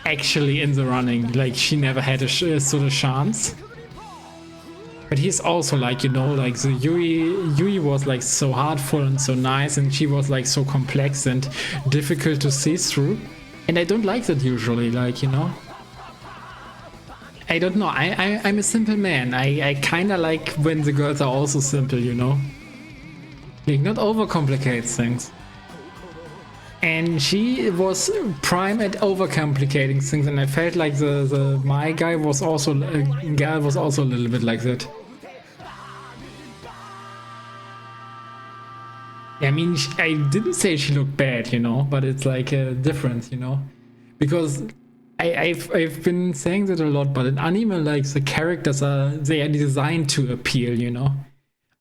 Speaker 1: actually in the running. Like she never had a sort of chance. But he's also like, you know, like the Yui was like so heartful and so nice, and she was like so complex and difficult to see through. And I don't like that usually, like, you know. I don't know, I'm a simple man. I kinda like when the girls are also simple, you know? Like, not overcomplicate things. And she was prime at overcomplicating things, and I felt like the my guy was also gal was also a little bit like that. I mean, I didn't say she looked bad, you know, but it's like a difference, you know, because I've been saying that a lot, but in anime, like the characters they are designed to appeal, you know.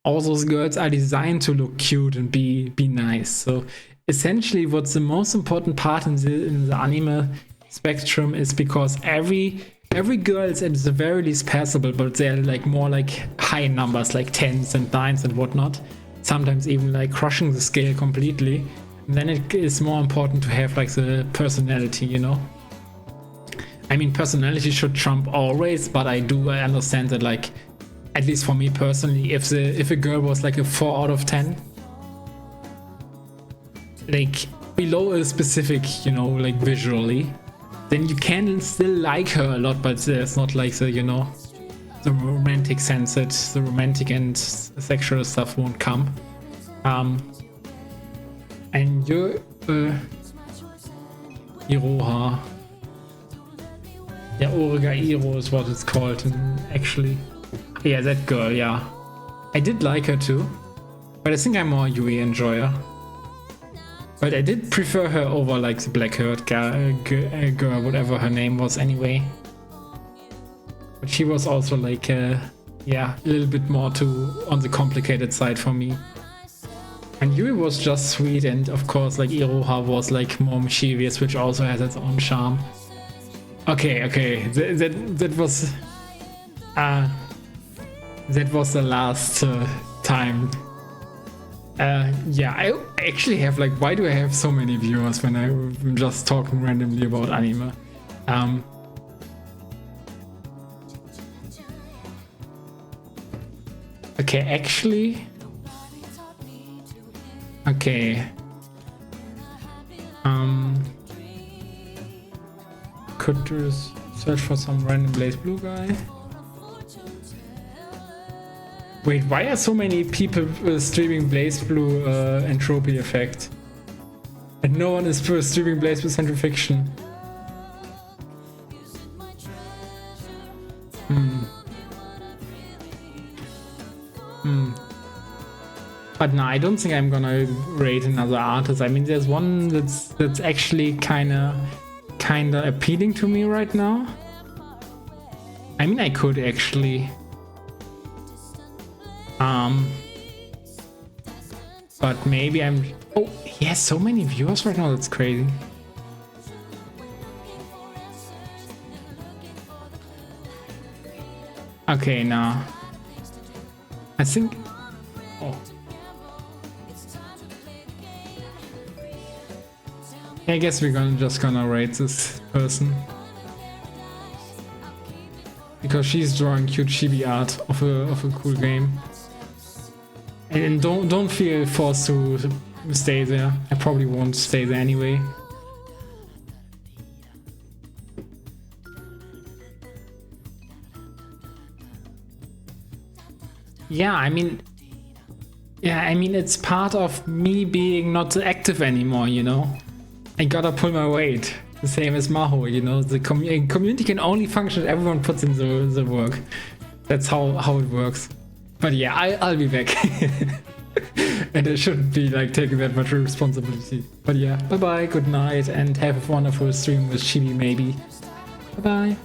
Speaker 1: All those girls are designed to look cute and be nice. So essentially, what's the most important part in the anime spectrum is because every girl is at the very least passable, but they're like more like high numbers, like 10s and 9s and whatnot. Sometimes even like crushing the scale completely. And then it is more important to have like the personality, you know. I mean, personality should trump always, but I understand that, like, at least for me personally, if a girl was like a 4 out of 10, like below a specific, you know, like visually, then you can still like her a lot, but there's not like the, you know, the romantic sense that the romantic and sexual stuff won't come. And you're Iroha. Yeah, Origa Iro is what it's called, and actually. Yeah, that girl, yeah. I did like her too, but I think I'm more Yui enjoyer. But I did prefer her over like the black-haired girl, whatever her name was anyway. But she was also like, yeah, a little bit more on the complicated side for me. And Yui was just sweet, and of course like Iroha was like more mischievous, which also has its own charm. Okay, that was... that was the last time. Yeah, I actually have like, why do I have so many viewers when I'm just talking randomly about anime? Okay, actually. Okay. Could just search for some random Blazblue guy. Wait, why are so many people streaming Blazblue Entropy Effect? And no one is streaming Blazblue Central Fiction. But no, I don't think I'm gonna rate another artist. I mean, there's one that's actually kinda appealing to me right now. I mean, I could actually. But maybe I'm... Oh, he has so many viewers right now, that's crazy. Okay, now. I think... Oh. I guess we're just gonna rate this person. Because she's drawing cute chibi art of a cool game. And don't feel forced to stay there. I probably won't stay there anyway. Yeah, I mean, it's part of me being not active anymore, you know. I gotta pull my weight. The same as Maho, you know. The community can only function if everyone puts in the work. That's how it works. But yeah, I'll be back. And I shouldn't be like taking that much responsibility. But yeah, bye bye, good night, and have a wonderful stream with Chibi maybe. Bye bye.